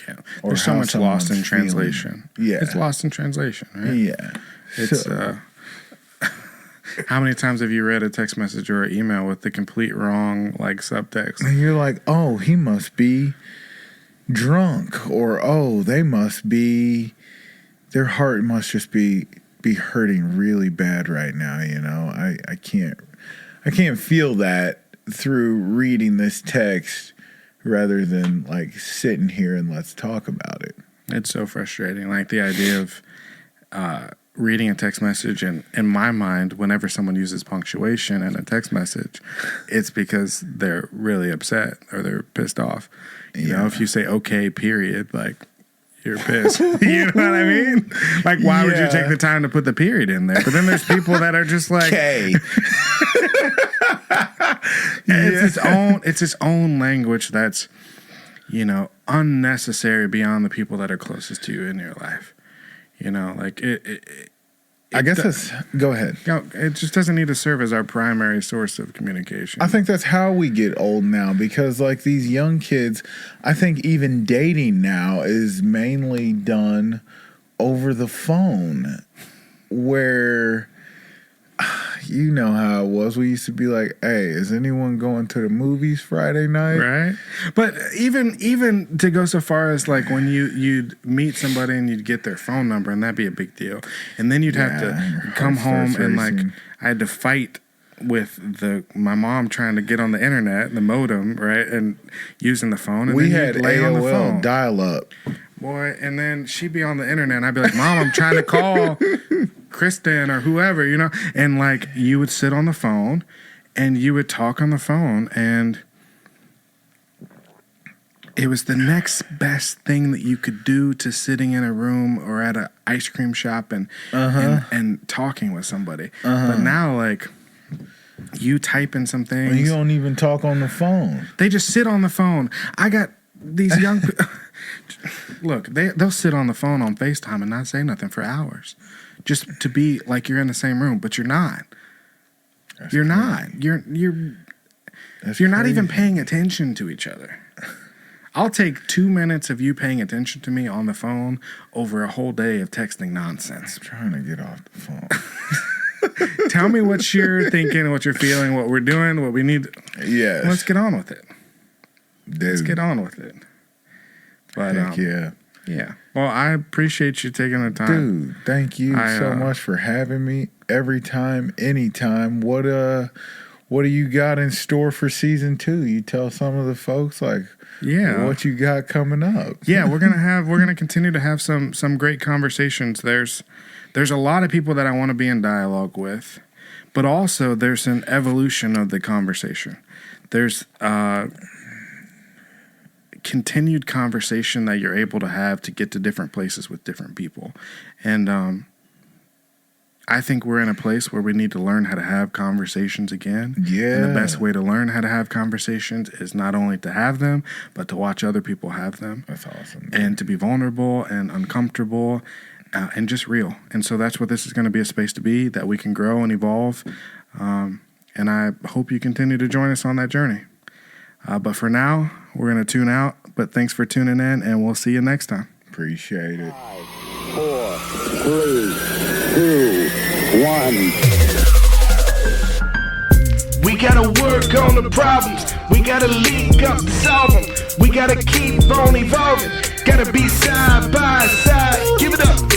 Yeah. There's so much lost in translation. Yeah. It's lost in translation, right? Yeah. It's how many times have you read a text message or an email with the complete wrong like subtext? And you're like, oh, he must be drunk, or oh, they must be, their heart must just be hurting really bad right now, you know. I can't feel that through reading this text rather than like sitting here and let's talk about it. It's so frustrating. Like the idea of reading a text message, and in my mind, whenever someone uses punctuation in a text message, it's because they're really upset or they're pissed off. You know, if you say okay, period, like you're pissed. You know what I mean? Like, why would you take the time to put the period in there? But then there's people that are just like, okay. It's its own language that's, you know, unnecessary beyond the people that are closest to you in your life. You know, like I guess it's, go ahead. It just doesn't need to serve as our primary source of communication. I think that's how we get old now, because like these young kids, I think even dating now is mainly done over the phone, where you know how it was. We used to be like, hey, is anyone going to the movies Friday night? Right. But even to go so far as like when you'd meet somebody and you'd get their phone number, and that'd be a big deal. And then you'd have to come home and like I had to fight with my mom trying to get on the internet, the modem, right, and using the phone. And we then had lay on the phone. AOL dial-up. Boy, and then she'd be on the internet, and I'd be like, Mom, I'm trying to call Kristen or whoever, you know? And, like, you would sit on the phone, and you would talk on the phone, and it was the next best thing that you could do to sitting in a room or at an ice cream shop and talking with somebody. But now, like, you type in some things. You don't even talk on the phone. They just sit on the phone. I got these young people. Look, they'll sit on the phone on FaceTime and not say nothing for hours, just to be like you're in the same room, but you're not. You're not. You're not even paying attention to each other. I'll take 2 minutes of you paying attention to me on the phone over a whole day of texting nonsense. I'm trying to get off the phone. Tell me what you're thinking, what you're feeling, what we're doing, what we need. Yes. Let's get on with it. Dude. Let's get on with it. But yeah. Well, I appreciate you taking the time. Dude, thank you so much for having me every time, anytime. What what do you got in store for season 2? You tell some of the folks like what you got coming up. Yeah, we're gonna continue to have some great conversations. There's a lot of people that I want to be in dialogue with, but also there's an evolution of the conversation. There's continued conversation that you're able to have to get to different places with different people. And I think we're in a place where we need to learn how to have conversations again. Yeah. And the best way to learn how to have conversations is not only to have them, but to watch other people have them. That's awesome. And to be vulnerable and uncomfortable and just real. And so that's what this is going to be a space to be, that we can grow and evolve. And I hope you continue to join us on that journey. But for now, we're going to tune out. But thanks for tuning in, and we'll see you next time. Appreciate it. 4, 3, 2, 1. We gotta work on the problems. We gotta link up to solve them. We gotta keep on evolving. Gotta be side by side. Give it up.